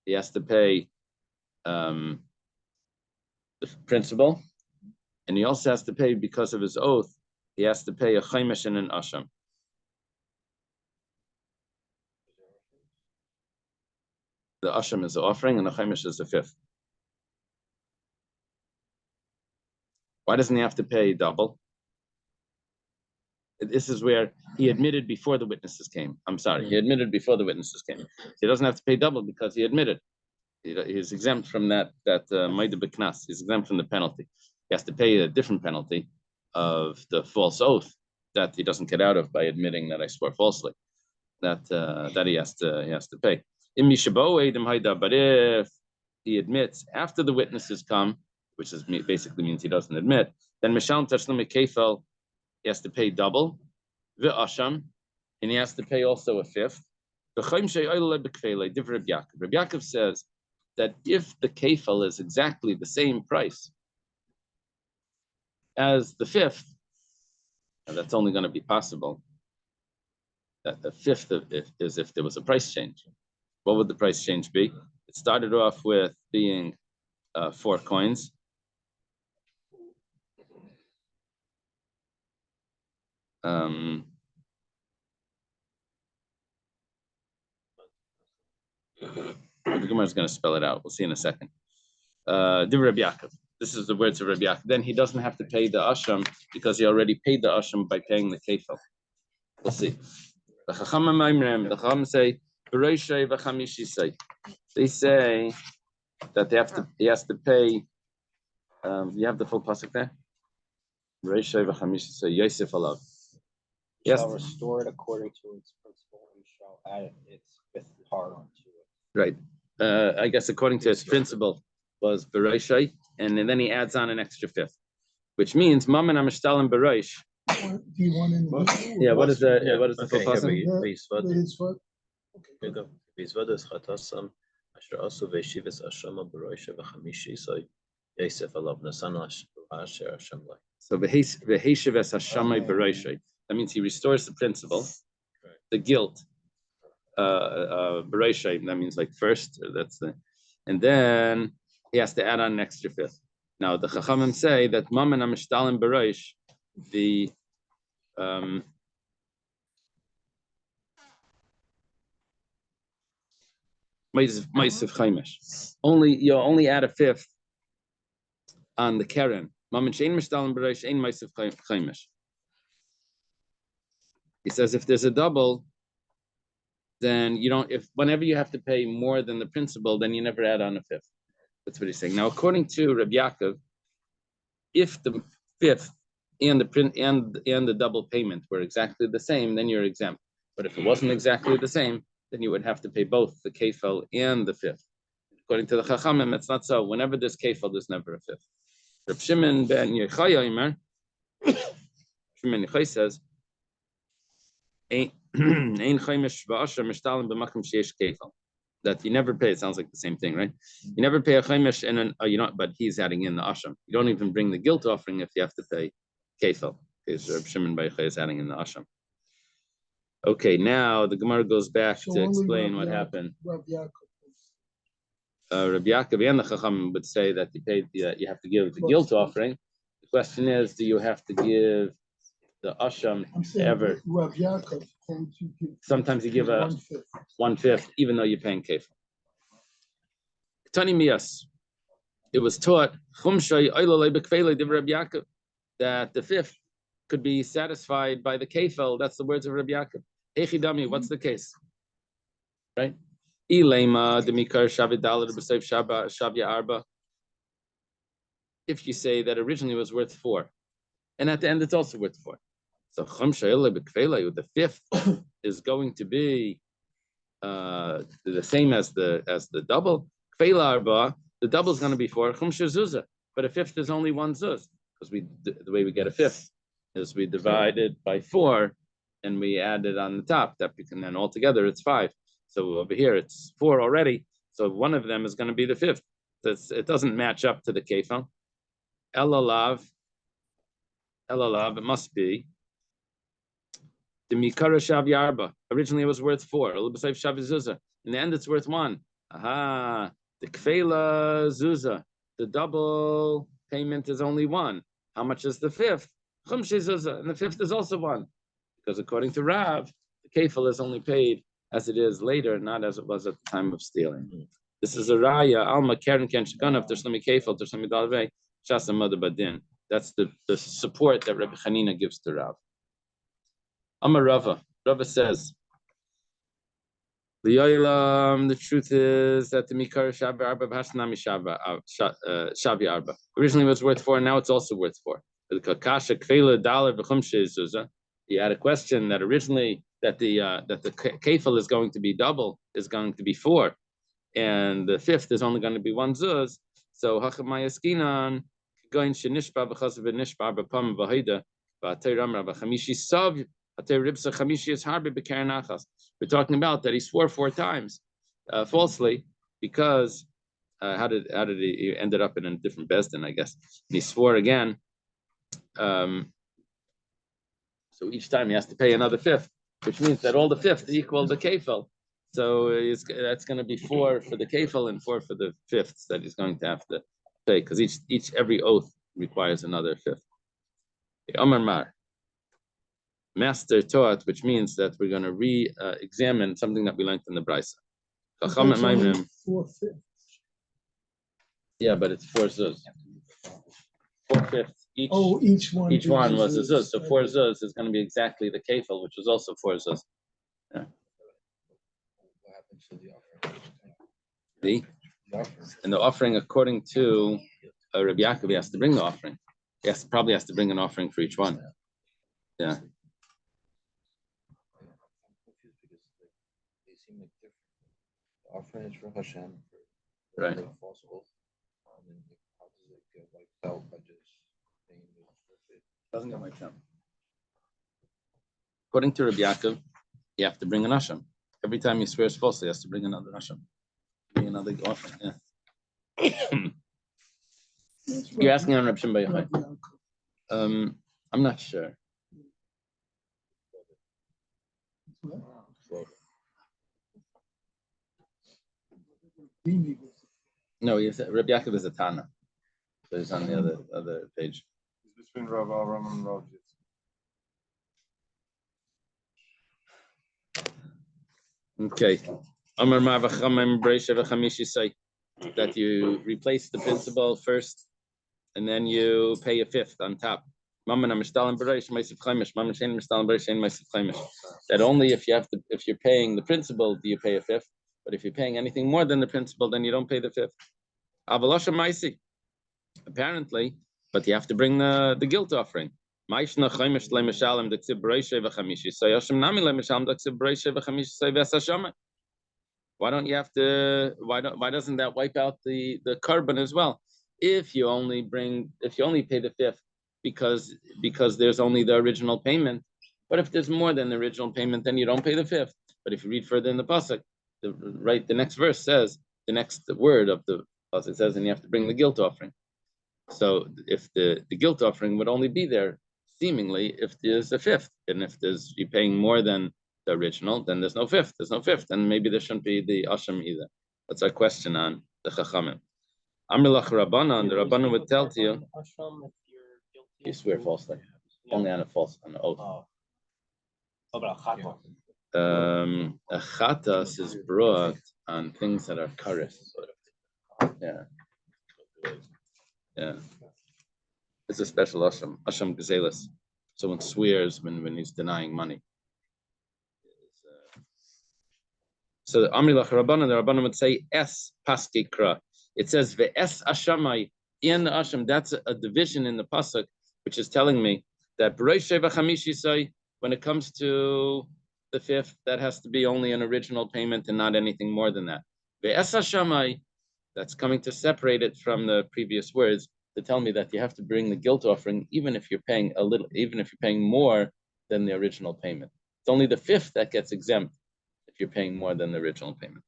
He has to pay the principal, and he also has to pay, because of his oath, he has to pay a Chaimish and an Asham. The Asham is the offering, and the Chaimish is the fifth. Why doesn't he have to pay double? This is where he admitted before the witnesses came. I'm sorry, he admitted before the witnesses came. He doesn't have to pay double because he admitted. He's exempt from that Maida B'Knas. He's exempt from the penalty. He has to pay a different penalty of the false oath that he doesn't get out of by admitting that I swore falsely. That he has to pay. But if he admits after the witnesses come, which is basically means he doesn't admit, then Mishal Tashlum Kefel, he has to pay double, v'asham, and he has to pay also a fifth. Rabbi Yaakov says that if the kefal is exactly the same price as the fifth, and that's only going to be possible that the fifth is if there was a price change. What would the price change be? It started off with being 4 coins. The Gemara is going to spell it out. We'll see in a second. Rabbi Yaakov. This is the words of Rabbi Yaakov. Then he doesn't have to pay the asham because he already paid the asham by paying the kefil. We'll see. The Chacham say, they say that he has to pay. You have the full pasuk there. Yosef alav. Yes. Shall restore it according to its principle and shall add its fifth part onto it. Right. I guess according to its principle was Bereishai, and then he adds on an extra fifth, which means Maman Amishtalim Bereish. Do you want in the? Yeah, what is the full pasuk? So v'heisheves hashamay bereishai. That means he restores the principle, the guilt. Bereishai. That means like first. And then he has to add on an extra fifth. Now the Chachamim say that Maman Amishtalim Bereish, the Ma'aseh Chaimish. You only add a fifth on the Keren. Maman shein Mishtalim Bereish ein Ma'aseh Chaimish. He says if there's a double, then you don't. Whenever you have to pay more than the principal, then you never add on a fifth. That's what he's saying. Now, according to Rabbi Yaakov, if the fifth and the double payment were exactly the same, then you're exempt. But if it wasn't exactly the same, then you would have to pay both the kefel and the fifth. According to the Chachamim, it's not so. Whenever there's kefel, there's never a fifth. Reb Shimon ben Yochai says, that you never pay. It sounds like the same thing, right? You never pay a chaimish and but he's adding in the asham. You don't even bring the guilt offering if you have to pay kefil, because Reb Shimon bar Yochai is adding in the asham. Okay, now the Gemara goes back to explain what happened. Rabbi Yaakov and the Chacham would say that you have to give the guilt offering. The question is, do you have to give the asham ever? Sometimes you give a 1/5, even though you're paying kefil. Tani Mias, it was taught that the fifth could be satisfied by the kefil. That's the words of Rabbi Yaakov. Echidami, what's the case? right? Ilema demikar shavidal b'seif shavya arba. If you say that originally it was worth 4, and at the end it's also worth 4, so the fifth is going to be the same as the double. Kveila arba, the double is going to be 4 chumsha zuzah, but a fifth is only 1 zuz, because the way we get a fifth is we divide it by 4 and we add it on the top. That we can then altogether it's 5. So over here it's 4 already. So one of them is going to be the fifth. It doesn't match up to the kefal. Elalav, it must be the mikara shavi arba. Originally it was worth 4. In the end it's worth 1. Aha, the kfela zuzah, the double payment is only 1. How much is the fifth? Chumshi zuzah, and the fifth is also 1. Because according to Rav, the kefal is only paid as it is later, not as it was at the time of stealing. This is a raya, alma keren ken shekanav, terslami kefal, terslami dalvei, shasa mother badin. That's the support that Rabbi Chanina gives to Rav. Amar Rava says, the truth is that the Mikar Shavi Arba Hasnami Shavi Arba originally was worth 4, now it's also worth 4. The Kakasha Kvela Dollar B'chumshe Zuzah. He had a question that originally that the kefal is going to be double, is going to be 4, and the fifth is only going to be 1 zuz. So Hachamayaskinan going Shenishba B'chasav Nishba B'pam V'Haida B'Atayram B'Chamishi Sav. We're talking about that he swore 4 times falsely because how did he ended up in a different bezdin, I guess. And he swore again. So each time he has to pay another fifth, which means that all the fifths equal the kefal. So that's going to be 4 for the kefal and 4 for the fifths that he's going to have to pay, because every oath requires another fifth. Omar Mar. Master taught, which means that we're going to re-examine something that we learned in the Brisa. Yeah, but it's 4 zuz. 4/5 each. Oh, each one. Each one was a zuz. So 4 zuz is going to be exactly the kefal, which was also 4 zuz. Yeah. What happens to the offering? And the offering, according to Rabbi Yaakov, he has to bring the offering. He probably has to bring an offering for each one. Yeah. Like different. The offering is for Hashem. Right. False oath. How does it get wiped out by just paying the Doesn't get wiped out. According to Rabbi Yaakov, you have to bring an asham. Every time he swears falsely, he has to bring another asham. Bring another offering. Yeah. You're asking on Rabbi Shimon Bar Yochai. I'm not sure. No, Rabbi Yaakov is a Tana. So he's on the other page. It's between Rav Avram and Rav Yitzchak. Okay. That you replace the principal first, and then you pay a fifth on top. That only if you're paying the principal do you pay a fifth, but if you're paying anything more than the principal, then you don't pay the fifth. Apparently, but you have to bring the guilt offering. Why don't you have to? Why doesn't that wipe out the carbon as well? If you only pay the fifth because there's only the original payment. But if there's more than the original payment, then you don't pay the fifth. But if you read further in the pasuk, the next verse says, the next word of the pasuk says, and you have to bring the guilt offering. So if the guilt offering would only be there, seemingly, if there's a fifth, and if you're paying more than the original, then there's no fifth. And maybe there shouldn't be the asham either. That's our question on the chachamim. Amrilach Rabbanan, the Rabbanan would tell to you, you swear falsely, only on an oath. A chatas is brought on things that are karis. Yeah. It's a special asham gezelis. Someone swears when he's denying money. So the Amri Lach Rabbanan, the Rabbanan would say es paskikra. It says ve'es ashamai in the asham. That's a division in the pasuk, which is telling me that when it comes to the fifth, that has to be only an original payment and not anything more than that. Ve'es ashamai, that's coming to separate it from the previous words to tell me that you have to bring the guilt offering even if you're paying a little, even if you're paying more than the original payment. It's only the fifth that gets exempt if you're paying more than the original payment.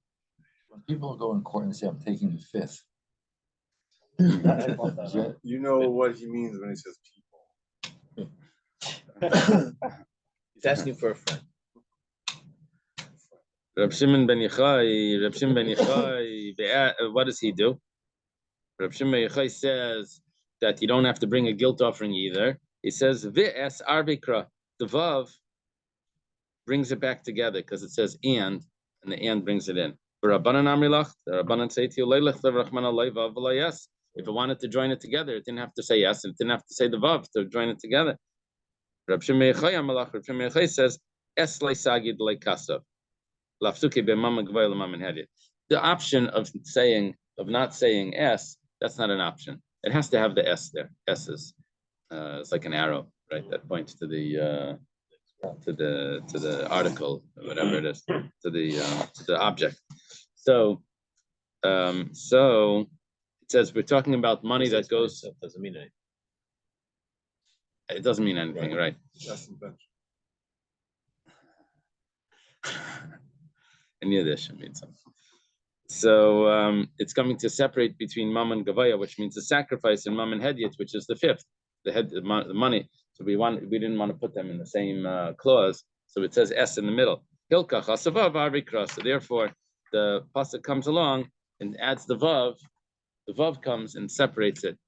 When people go in court and say, I'm taking the fifth. You know what he means when he says people. He's asking for a friend. Reb Shimon ben Yochai, what does he do? Reb Shimon ben Yochai says that you don't have to bring a guilt offering either. He says, V'es arbikra, the Vav brings it back together because it says and the and brings it in. The Rabbanan say to you, yes. If it wanted to join it together, it didn't have to say yes, and it didn't have to say the Vav to join it together. Reb Shimon ben Yochai says, Es le'sagid le'kasav. The option of not saying S, that's not an option. It has to have the S there. S is it's like an arrow, right? That points to the article, or whatever it is, to the object. So it says we're talking about money that goes. Doesn't mean anything. It doesn't mean anything, right? That's the bench. In Yiddish, it means something. So it's coming to separate between Mam and Gavaya, which means the sacrifice, and Mam and Hedyet, which is the fifth, the money. So we didn't want to put them in the same clause. So it says S in the middle. Hilkach hasavav arikra. So therefore, the pasuk comes along and adds the vav. The vav comes and separates it,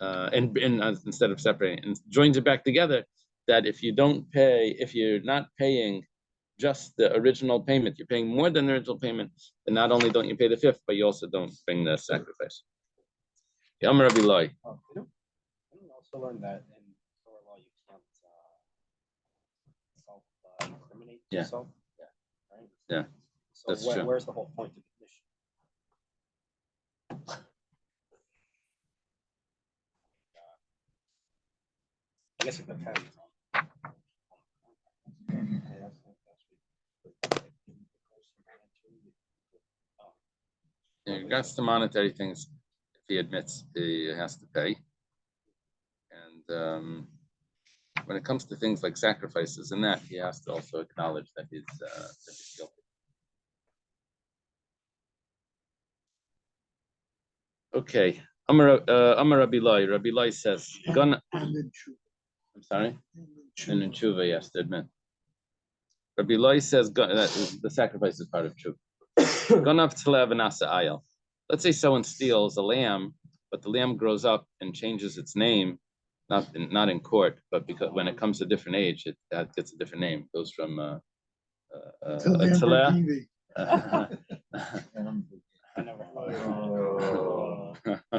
and instead of separating, and joins it back together. That if you're not paying just the original payment, you're paying more than the original payment, and not only don't you pay the fifth, but you also don't bring the sacrifice. Yom Rabbi Loi. I also learned that in Torah law you can't self-incriminate yourself. Right? Yeah, So that's true. Where's the whole point of the mission? I guess it depends. In regards to monetary things, if he admits he has to pay, and when it comes to things like sacrifices and that, he has to also acknowledge that he's guilty. Okay, Amar Rabbi Loi. Rabbi Loi says, I'm sorry, and in tshuva, yes, to admit. Rabbi Loi says that the sacrifice is part of tshuva. Let's say someone steals a lamb, but the lamb grows up and changes its name, not in court, but because when it comes to a different age, it gets a different name. It goes from a Lamborghini.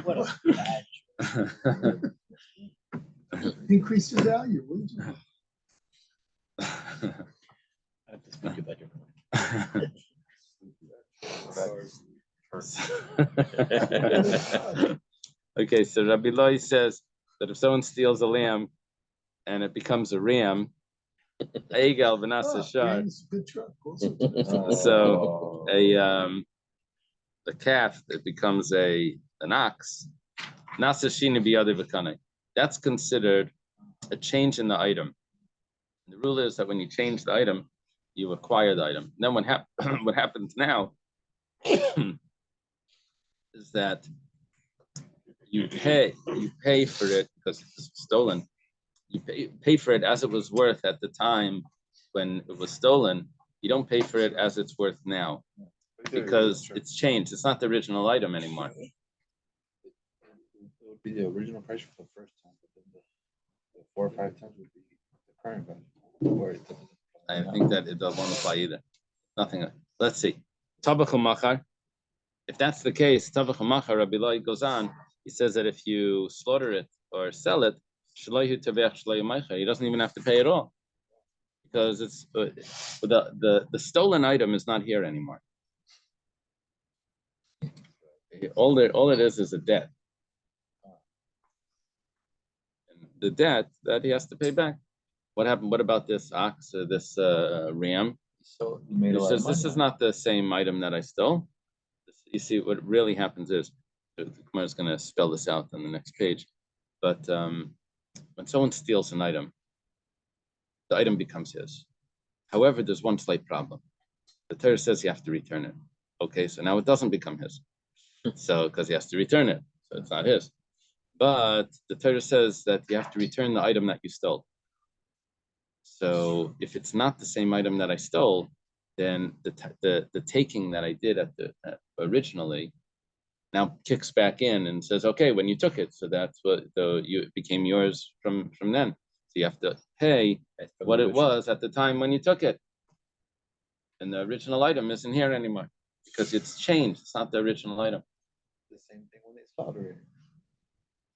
What a bad Increase the value, wouldn't you? I have to speak about your Okay, so Rabbi Loi says that if someone steals a lamb and it becomes a ram, Eigal v'nasa shar. Ram's a good truck. So the calf that becomes an ox, nasa shina biyadi v'kanei. That's considered a change in the item. And the rule is that when you change the item, you acquire the item. And then what happens now is that you pay for it because it's stolen. You pay for it as it was worth at the time when it was stolen. You don't pay for it as it's worth now because it's changed. It's not the original item anymore. It would be the original price for the first time, but then the 4 or 5 times would be the current value. I think that it won't apply either. Nothing. Let's see. Tabach machar. If that's the case, Tabach machar, Rabbi Loi goes on. He says that if you slaughter it or sell it, he doesn't even have to pay at all because it's the stolen item is not here anymore. All it is a debt. And the debt that he has to pay back. What happened? What about this ox, this ram? So you made a He lot says of money. this is not the same item that I stole. You see, what really happens is, the Gemara is going to spell this out on the next page. But when someone steals an item, the item becomes his. However, there's one slight problem. The Torah says you have to return it. Okay, so now it doesn't become his. So, because he has to return it, so it's not his. But the Torah says that you have to return the item that you stole. So, if it's not the same item that I stole, then the taking that I did originally now kicks back in and says, okay, when you took it, so that's what it became yours from then. So you have to pay what it was at the time when you took it. And the original item isn't here anymore because it's changed. It's not the original item. The same thing when they slaughter it.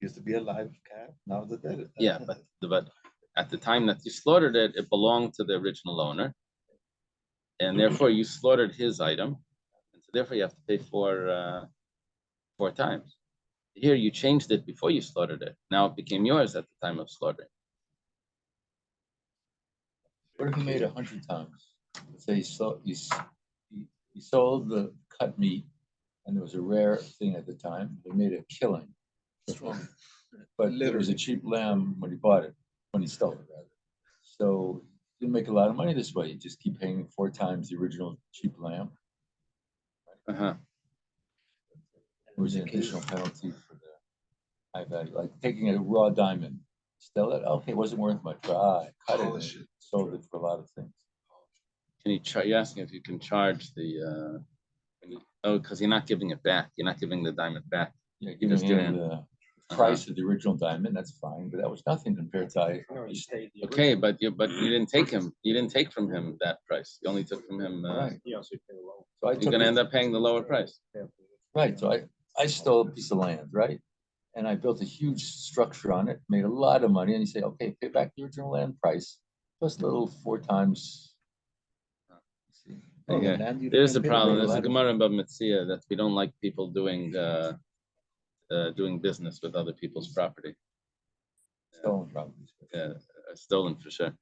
Used to be a live calf, now it's a dead. Yeah, but at the time that you slaughtered it, it belonged to the original owner. And therefore you slaughtered his item. And so therefore you have to pay four times. Here you changed it before you slaughtered it. Now it became yours at the time of slaughtering. What if you made 100 times? Let's say you sold the cut meat, and it was a rare thing at the time. They made a killing, but it was a cheap lamb when he bought it, when he stole it, rather. So you make a lot of money this way. You just keep paying 4 times the original cheap lamb. Uh-huh. There was an additional penalty for the high value, like taking a raw diamond, sell it. Okay, it wasn't worth much, but I cut it and sold it for a lot of things. Can you you're asking if you can charge the because you're not giving it back. You're not giving the diamond back. Yeah, You just giving didn't. him the price of the original diamond, that's fine, but that was nothing compared to Okay, but you didn't take him. You didn't take from him that price. You only took from him. right. So I You're took gonna it, end up paying the lower price. right. So I stole a piece of land, right? And I built a huge structure on it, made a lot of money, and you say, okay, pay back the original land price, plus a little 4 times. See. Oh, the Okay. land you There's a didn't pay problem. for, There's a lot of- Gemara about Metzia that we don't like people doing business with other people's property. Stolen properties. Yeah, stolen for sure.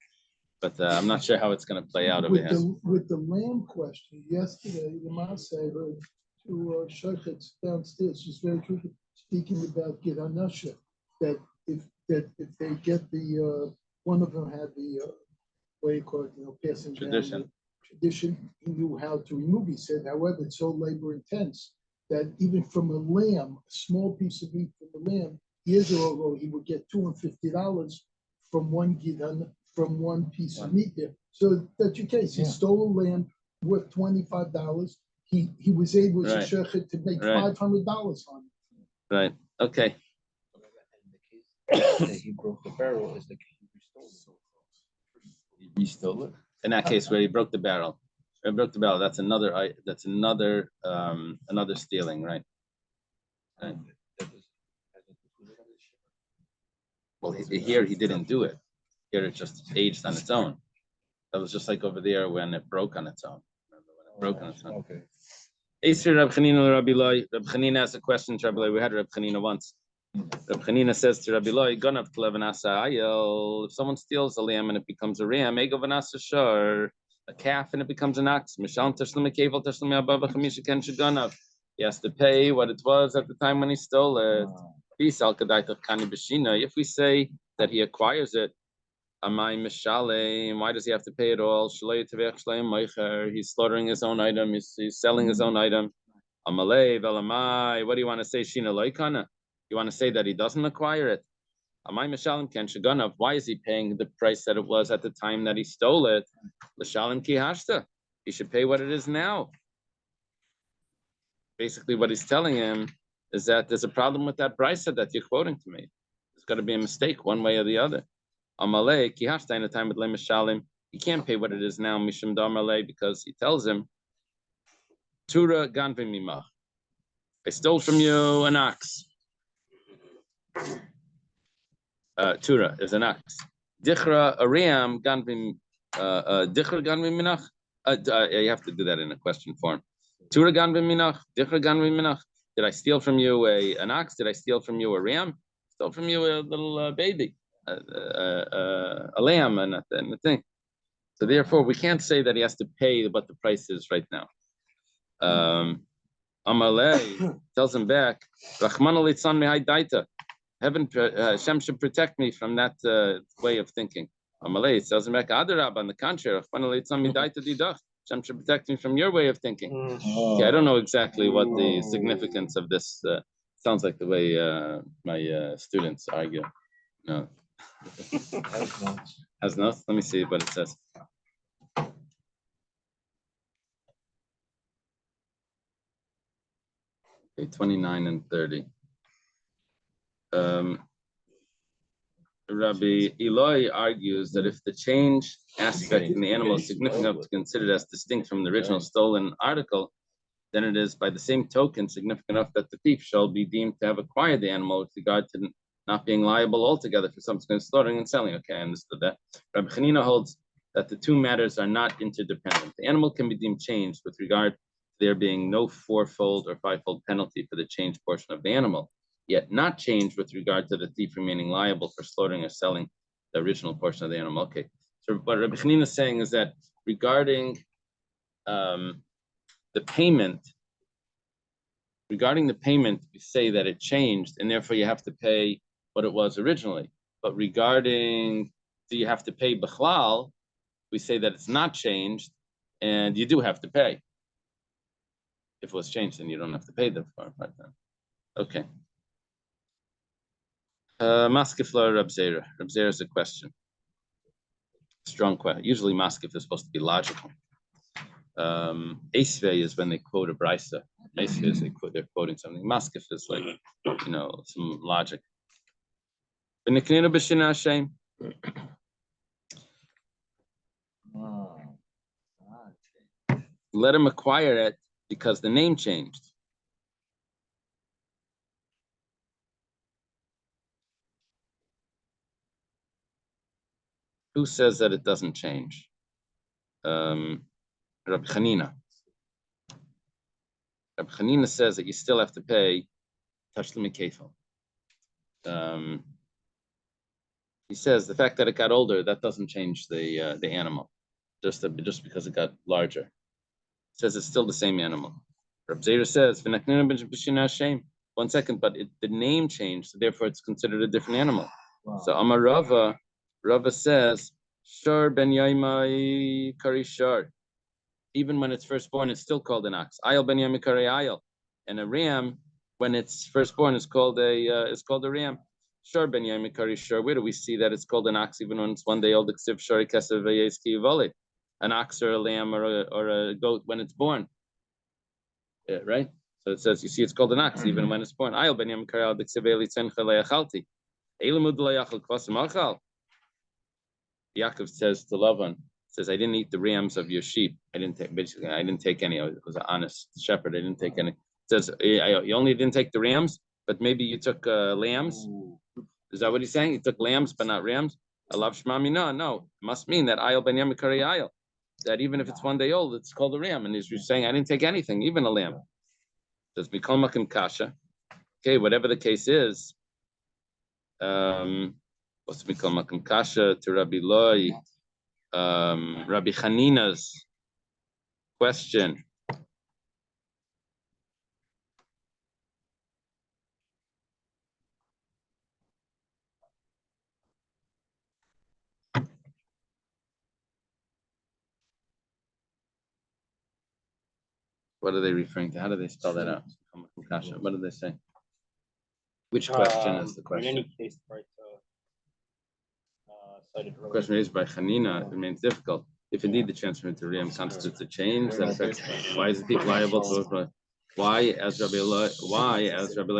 But I'm not sure how it's going to play out over here. With the land question, yesterday, the Maaseh heard two shaykhs downstairs, she's very true, speaking about Giranasha, that if they get the, one of them had the, what do you call it, passing down Tradition. the tradition, he knew how to remove. He said, however, it's so labor intense that even from a lamb, a small piece of meat from a lamb, years ago, he would get $250 from one giran, from one piece of meat there. So that's your case. He stole a lamb worth $25. He was able Right. to make Right. $500 on it. Right. Okay. And the case that he broke the barrel is the case he stole. He stole it. In that case where he broke the barrel. That's another stealing, right? Right. Well, here he didn't do it. Here it just aged on its own. That was just like over there when it broke on its own. Remember when it broke on its own? Okay. Eisir Reb Chanina Rabbi Loi. Reb Chanina asked a question to Rabbi Loi. We had Reb Chanina once. Reb Chanina says to Rabbi Loi, "Ganav Kleven Asa Ayel. If someone steals a lamb and it becomes a ram, Ego Vanasa Shor, a calf and it becomes an ox. Mishal Tashlim Keval Tashlim Abava Chamisha Ken Shaganav. He has to pay what it was at the time when he stole it. If we say that he acquires it, why does he have to pay it all? He's slaughtering his own item, he's selling his own item. What do you want to say? You want to say that he doesn't acquire it? Why is he paying the price that it was at the time that he stole it? He should pay what it is now. Basically, what he's telling him is that there's a problem with that price that you're quoting to me. There's got to be a mistake one way or the other. He can't pay what it is now, Mishum Damalei, because he tells him, Tura Ganvimimach. I stole from you an ox. Tura is an ox. Dichra Ariam Ganvim Dichra Ganviminach. You have to do that in a question form. Tura Ganviminach, Dichra Ganviminach. Did I steal from you an ox? Did I steal from you a ram? Stole from you a little baby, a lamb, and the thing. So therefore, we can't say that he has to pay what the price is right now. Amalei tells him back, Rahman alitzan mihai daita. Heaven, Hashem should protect me from that way of thinking. Amalei tells him back, Adarab, on the contrary, Rahman alitzan midaita didach. Hashem should protect me from your way of thinking. Okay, I don't know exactly what the significance of this sounds like the way my students argue. No. Has notes? Let me see what it says. Okay, 29 and 30. Rabbi Eloi argues that if the change aspect in the animal is significant enough to consider it as distinct from the original stolen article, then it is by the same token significant enough that the thief shall be deemed to have acquired the animal with regard to not being liable altogether for subsequent slaughtering and selling. Okay, I understood that. Rabbi Chanina holds that the two matters are not interdependent. The animal can be deemed changed with regard to there being no fourfold or fivefold penalty for the changed portion of the animal, yet not changed with regard to the thief remaining liable for slaughtering or selling the original portion of the animal. Okay, so what Rabbi Chanina is saying is that regarding the payment, we say that it changed, and therefore you have to pay what it was originally. But regarding do you have to pay bichlal, we say that it's not changed, and you do have to pay. If it was changed, then you don't have to pay the 4 or 5 times. Okay. Maskefla Reb Zera. Reb Zera is a question. Strong question. Usually maskef is supposed to be logical. Esvei is when they quote a brisa. Esvei is they're quoting something. Maskef is like, some logic. Let him acquire it because the name changed. Who says that it doesn't change? Rabbi Chanina. Rabbi Chanina says that you still have to pay Tashlumi Kefal. He says the fact that it got older, that doesn't change the animal, just because it got larger. He says it's still the same animal. Rabbi Zera says, 1 second, but the name changed, so therefore it's considered a different animal. Wow. So Amar Rava says, Shar ben Yaimai Kari Shar. Even when it's firstborn, it's still called an ox. Ayal ben Yaimai Kari Ayal. And a ram, when it's firstborn, is called a ram. Shar ben Yaimai Kari Shar. Where do we see that it's called an ox even when it's 1 day old? An ox or a lamb or a goat when it's born. Yeah, right? So it says, you see, it's called an ox even when it's born. Ayal ben Yaimai Kari Ayal Dikseveli Tzencha Leachalti. Elamud Leachal Kvasim Achal. Yaakov says to Lavan, says, I didn't eat the rams of your sheep. I didn't take any. I was an honest shepherd. I didn't take any. It says, you only didn't take the rams, but maybe you took lambs. Is that what he's saying? He took lambs, but not rams? Alav Shmami, no. It must mean that Ayal ben Yamikari Ayal, that even if it's 1 day old, it's called a ram. And he's saying, I didn't take anything, even a lamb. It says, Mikol Makim Kasha. Okay, whatever the case is, what's Mikol Makim Kasha to Rabbi Loi, Rabbi Chanina's question. What are they referring to? How do they spell that out? What do they say? Which question is the question? In any case, right, cited earlier. Question raised by Chanina remains difficult. If indeed the transfer into Riyam constitutes a change that affects, why is the thief liable to? Why, as Rabbi Loi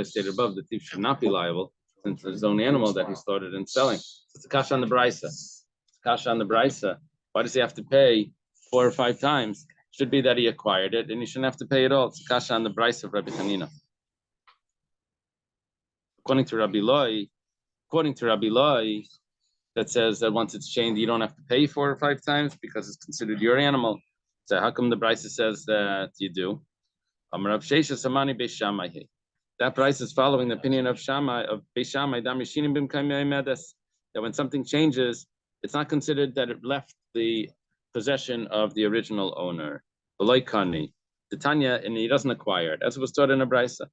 stated above, the thief should not be liable since it's his own animal that he started in selling. So it's a kasha on the brisa. It's a kasha on the brisa. Why does he have to pay 4 or 5 times? Should be that he acquired it, and he shouldn't have to pay it all. It's a kasha on the brisa of Rabbi Chanina. According to Rabbi Loi, that says that once it's chained, you don't have to pay 4 or 5 times because it's considered your animal. So how come the brisa says that you do? That price is following the opinion of Shammai, of Beis Shammai, that when something changes, it's not considered that it left the possession of the original owner. The Tanya, and he doesn't acquire it, as it was taught in a brisa.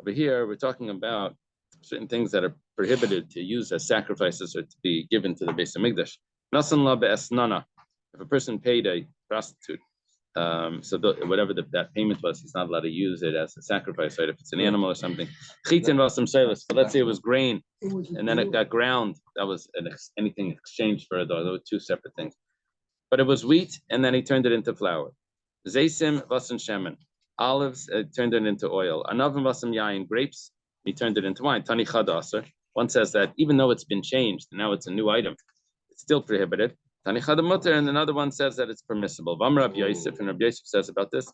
Over here, we're talking about certain things that are prohibited to use as sacrifices or to be given to the Beis Hamikdash. Nasan la be'esnana. If a person paid a prostitute, whatever that payment was, he's not allowed to use it as a sacrifice, right? If it's an animal or something. Chitin vasam selis. But let's say it was grain, and then it got ground. That was anything exchanged for a dog. Those were two separate things. But it was wheat, and then he turned it into flour. Zaysim vasan shemen. Olives, turned it into oil. Anavim vasam yain. Grapes, he turned it into wine. Tani chadaser. One says that even though it's been changed, now it's a new item, it's still prohibited. Tani chadamuter, and another one says that it's permissible. Vam Rabbi Yosef, and Rabbi Yosef says about this.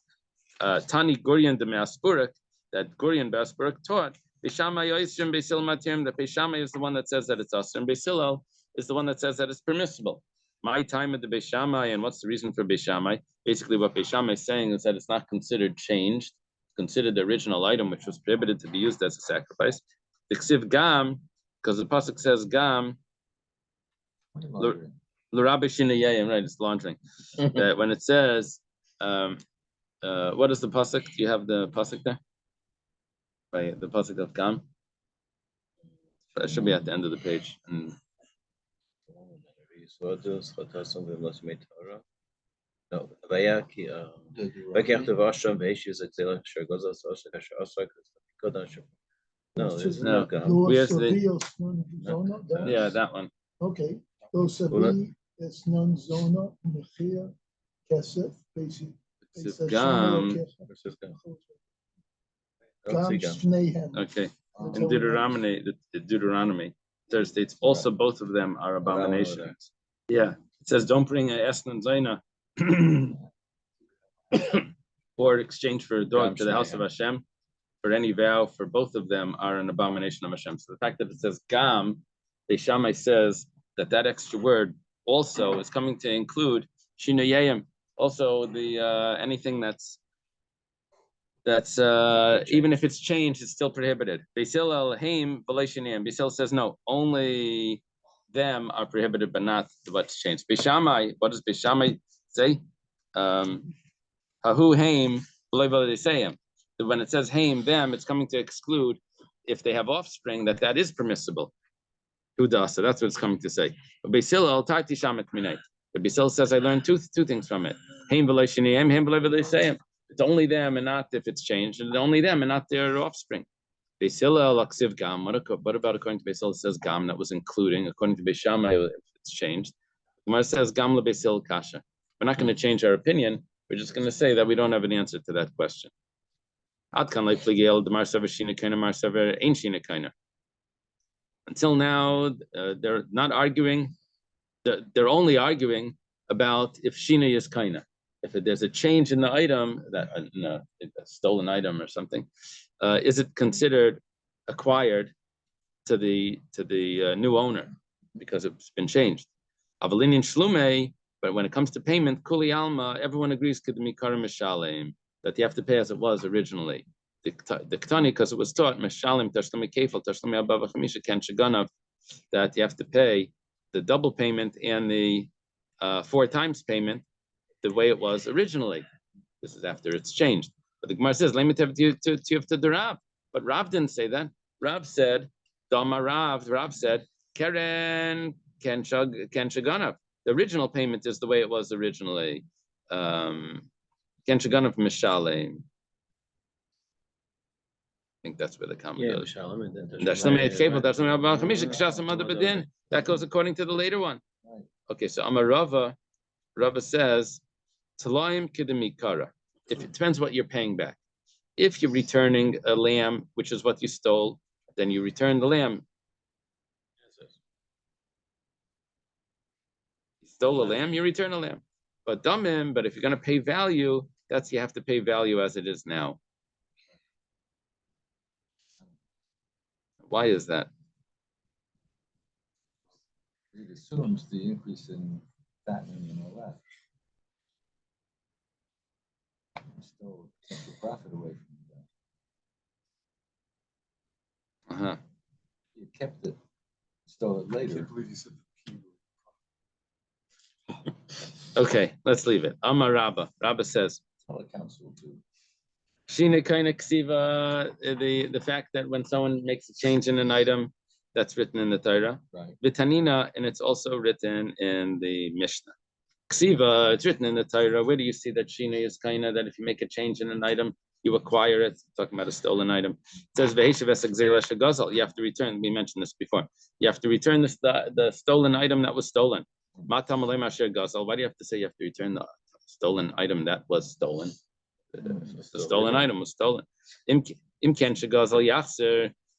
Tani Gurian de Me'aspurik, that Gurian Be'aspurik taught. Beishama Yoishim Beisil Matim, that Beishama is the one that says that it's asr, and Beisilal is the one that says that it's permissible. My time at the Beishamai, and what's the reason for Beishamai? Basically, what Beishamai is saying is that it's not considered changed, considered the original item, which was prohibited to be used as a sacrifice. The Ksiv Gam, because the pasuk says Gam, L'Rabbi Shinayayim, right? It's laundering. That when it says, what is the pasuk? Do you have the pasuk there? Right, the pasuk of Gam. It should be at the end of the page. And no, Vayaki, Vakachta Vasham, Vaishis, Exela, Shergoza, Sosha, Osrak, Kodash. No, there's no Gam. Where's the? Yeah, that one. Okay. Those it's non zona, mechia, kesef, basically. It's Gam. Gam Shnehem. Okay. In Deuteronomy, the Deuteronomy, there states also both of them are abominations. Yeah. It says, don't bring a Esnan Zaina or exchange for a dog to the house of Hashem for any vow, for both of them are an abomination of Hashem. So the fact that it says Gam, the Shammai says that extra word also is coming to include Shinayayim, also the anything that's even if it's changed, it's still prohibited. Beisil al Haim Balashinayim. Beisil says no, only them are prohibited, but not what's changed. Beishamai, what does Beishamai say? Hahu Haim Balashinayim. When it says Haim, them, it's coming to exclude if they have offspring, that is permissible. Hudasa, that's what it's coming to say. But Beisil al Tati Shamet Minay. But Beisil says I learned two things from it. Haim Balashinayim, Haim Balashinayim. It's only them and not if it's changed, and only them and not their offspring. Beisil al-Aksiv Gam. What about according to Beisil? It says Gam, that was including. According to Beishamai, if it's changed. Gemara says Gam le-Beisil Kasha. We're not going to change our opinion. We're just going to say that we don't have an answer to that question. Until now, they're not arguing. They're only arguing about if Shina is kaina. If there's a change in the item, a stolen item or something, is it considered acquired to the new owner because it's been changed? Avalinian shlume, but when it comes to payment, kuli alma, everyone agrees that you have to pay as it was originally. The ktani, because it was taught mishalim tashlumi kefal tashlumi abava chamisha ken shaganav, that you have to pay the double payment and the 4 times payment the way it was originally. This is after it's changed. But the Gemara says, "Let me to the Rav." But Rav didn't say that. Rav said, "Dama Rav." Rav said, "Keren ken shaganav." The original payment is the way it was originally. Ken shaganav mishalim. I think that's where the comment goes. That goes according to the later one. Okay, so Amar Rava says, Talaim kidamikara. If it depends what you're paying back. If you're returning a lamb, which is what you stole, then you return the lamb. You stole a lamb, you return a lamb. But damim, but if you're going to pay value, you have to pay value as it is now. Why is that? It assumes the increase in fattening and all that. Still take the profit away from You kept it, stole it I later. can't believe you said the P word. Okay, let's leave it. Amar Rabba. Rabba says, Tell the council to. Shine kaina ksiva, the fact that when someone makes a change in an item, that's written in the Torah. Right. Vitanina, and it's also written in the Mishnah. Ksiva, it's written in the Torah. Where do you see that Shina is kaina, that if you make a change in an item, you acquire it? Talking about a stolen item. It says you have to return. We mentioned this before. You have to return the stolen item that was stolen. Why do you have to say you have to return the stolen item that was stolen? The stolen item was stolen.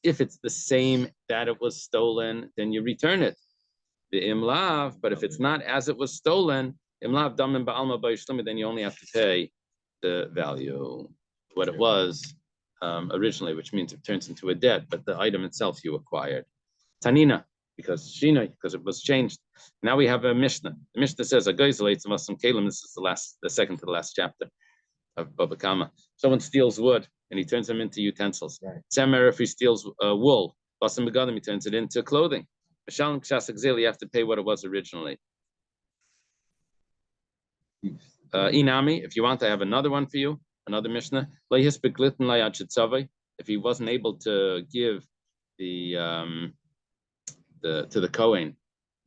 If it's the same that it was stolen, then you return it. The imlav, but if it's not as it was stolen, imlav damin ba'alma ba'yishlima, then you only have to pay the value, what it was originally, which means it turns into a debt, but the item itself you acquired. Tanina, because Shina, because it was changed. Now we have a Mishnah. The Mishnah says, this is the second to the last chapter of Baba Kamma. Someone steals wood and he turns them into utensils. Semer, if he steals wool, Basim Begadim, he turns it into clothing. You have to pay what it was originally. Inami, if you want, I have another one for you, another Mishnah. If he wasn't able to give to the Kohen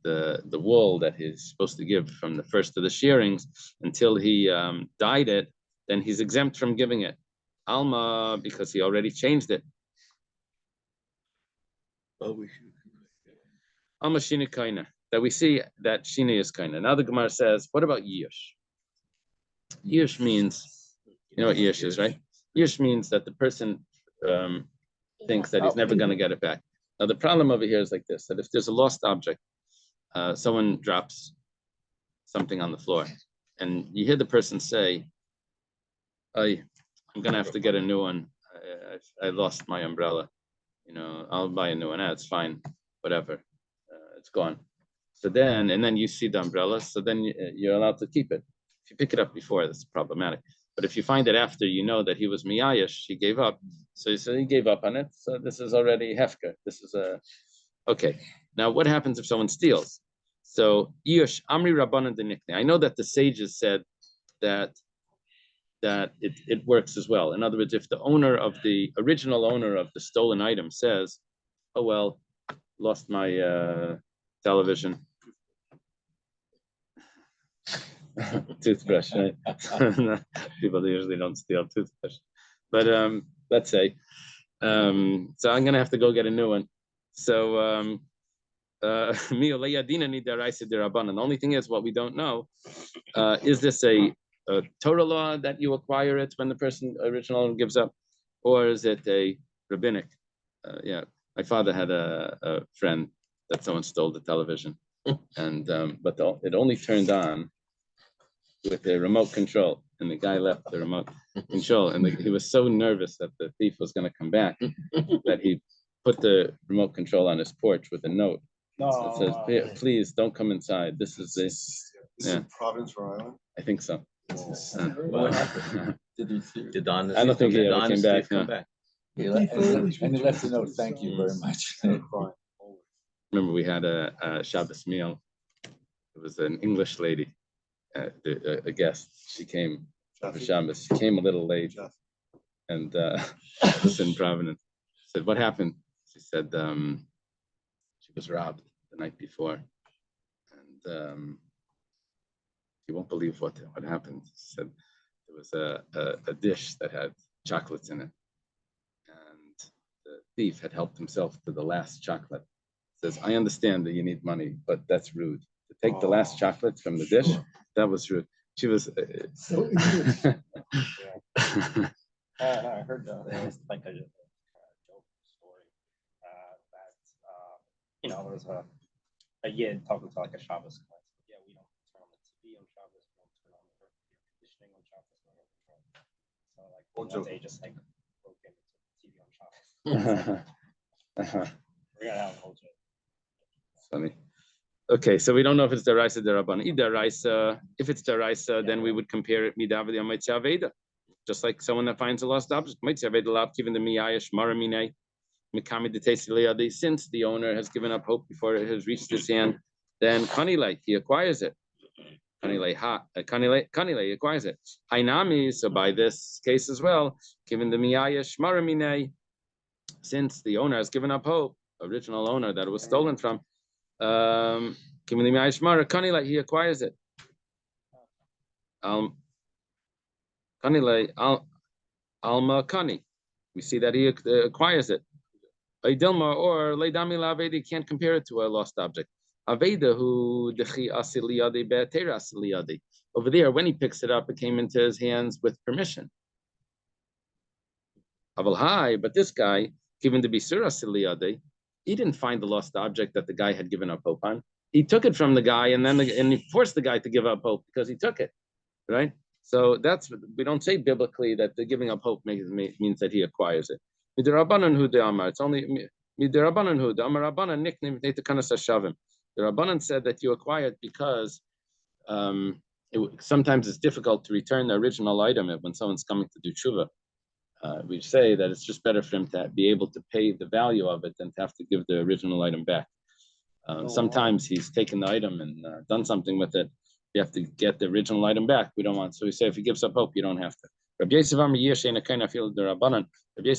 the wool that he's supposed to give from the first of the shearings until he dyed it, then he's exempt from giving it. Alma, because he already changed it. Alma Shina Kaina, that we see that Shina is Kaina. Now the Gemara says, what about Yish? Yish means, you know what Yish is, right? Yish means that the person thinks that he's never going to get it back. Now the problem over here is like this, that if there's a lost object, someone drops something on the floor, and you hear the person say, I'm going to have to get a new one. I lost my umbrella. I'll buy a new one. It's fine, whatever. It's gone. So then, and then you see the umbrella, so then you're allowed to keep it. If you pick it up before, that's problematic. But if you find it after, you know that he was miyayish, he gave up. So he gave up on it. So this is already hefker. This is okay. Now, what happens if someone steals? So Yush Amri Rabbanan Denikne. I know that the sages said that it works as well. In other words, if the original owner of the stolen item says, "Oh well, lost my television." Toothbrush, right? People usually don't steal toothbrush, but let's say, so I'm gonna have to go get a new one. So the only thing is, what we don't know, is this a Torah law that you acquire it when the person original gives up, or is it a rabbinic? Yeah, my father had a friend that someone stole the television, and but it only turned on with a remote control, and the guy left the remote control, and he was so nervous that the thief was going to come back that he put the remote control on his porch with a note. So it says, "Please don't come inside. This is This is Providence, Rhode Island. I think so. What happened? Did he see? Did Don? I don't think he ever came back. Come back. He left a note. Thank you very much. Remember, we had a Shabbos meal. It was an English lady, a guest. She came for Shabbos. She came a little late, and was in Providence. Said, "What happened?" She said, she was robbed the night before, and you won't believe what happened. She said there was a dish that had chocolates in it, and the thief had helped himself to the last chocolate. Says, "I understand that you need money, but that's rude. To take the last chocolates from the dish, that was rude." She was So English. I heard there was like a joke story that there was a yid talking to like a Shabbos class. Yeah, we don't turn on the TV on Shabbos. We don't turn on the air conditioning on Shabbos. So like one day, just like broke into the TV on Shabbos. We're gonna have a whole joke. Funny. Okay, so we don't know if it's deraisa derabban. Deraisa, if it's deraisa, then we would compare it midavadi amaitzi aveda, just like someone that finds a lost object. Maitzi aveda lav given the miyayish maramine. Since the owner has given up hope before it has reached his hand, then kanile, he acquires it. Kanile, he acquires it. Hainami, so by this case as well, given the miyaya shmaramine, since the owner has given up hope, original owner that it was stolen from, given the miyaya shmara, kanile, he acquires it. Kanile, alma kani, we see that he acquires it. Dilma or leidami lavedi can't compare it to a lost object. Aveda who dechi asiliyadi be'atera asiliyadi. Over there, when he picks it up, it came into his hands with permission. Aval hai, but this guy, given to be surah asiliyadi, he didn't find the lost object that the guy had given up hope on. He took it from the guy, and then and he forced the guy to give up hope because he took it, right? So that's, we don't say biblically that the giving up hope means that he acquires it. It's only Midirabanan hu, the Amar Rabbanan nicknamed the Kanas Hashavim. The Rabbanan said that you acquire it because sometimes it's difficult to return the original item when someone's coming to do tshuva. We say that it's just better for him to be able to pay the value of it than to have to give the original item back. Sometimes he's taken the item and done something with it. You have to get the original item back. We don't want. So we say if he gives up hope, you don't have to. Rabbi Yosef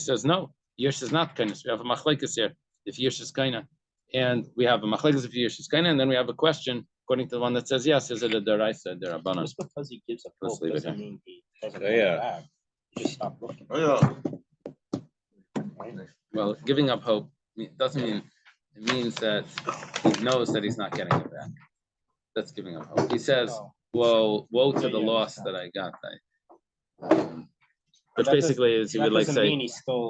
says no. Yesh is not kindness. We have a machlekes here. If Yesh is kindness, and we have a machlekes if Yesh is kindness, and then we have a question according to the one that says yes. Is it a deraisa, derabanan? Just because he gives up hope doesn't mean he doesn't Yeah. want it back. You just stop looking. Well, giving up hope doesn't mean, it means that he knows that he's not getting it back. That's giving up hope. He says, "Woe to the loss that I got." Which basically is, he would like say, mean he's still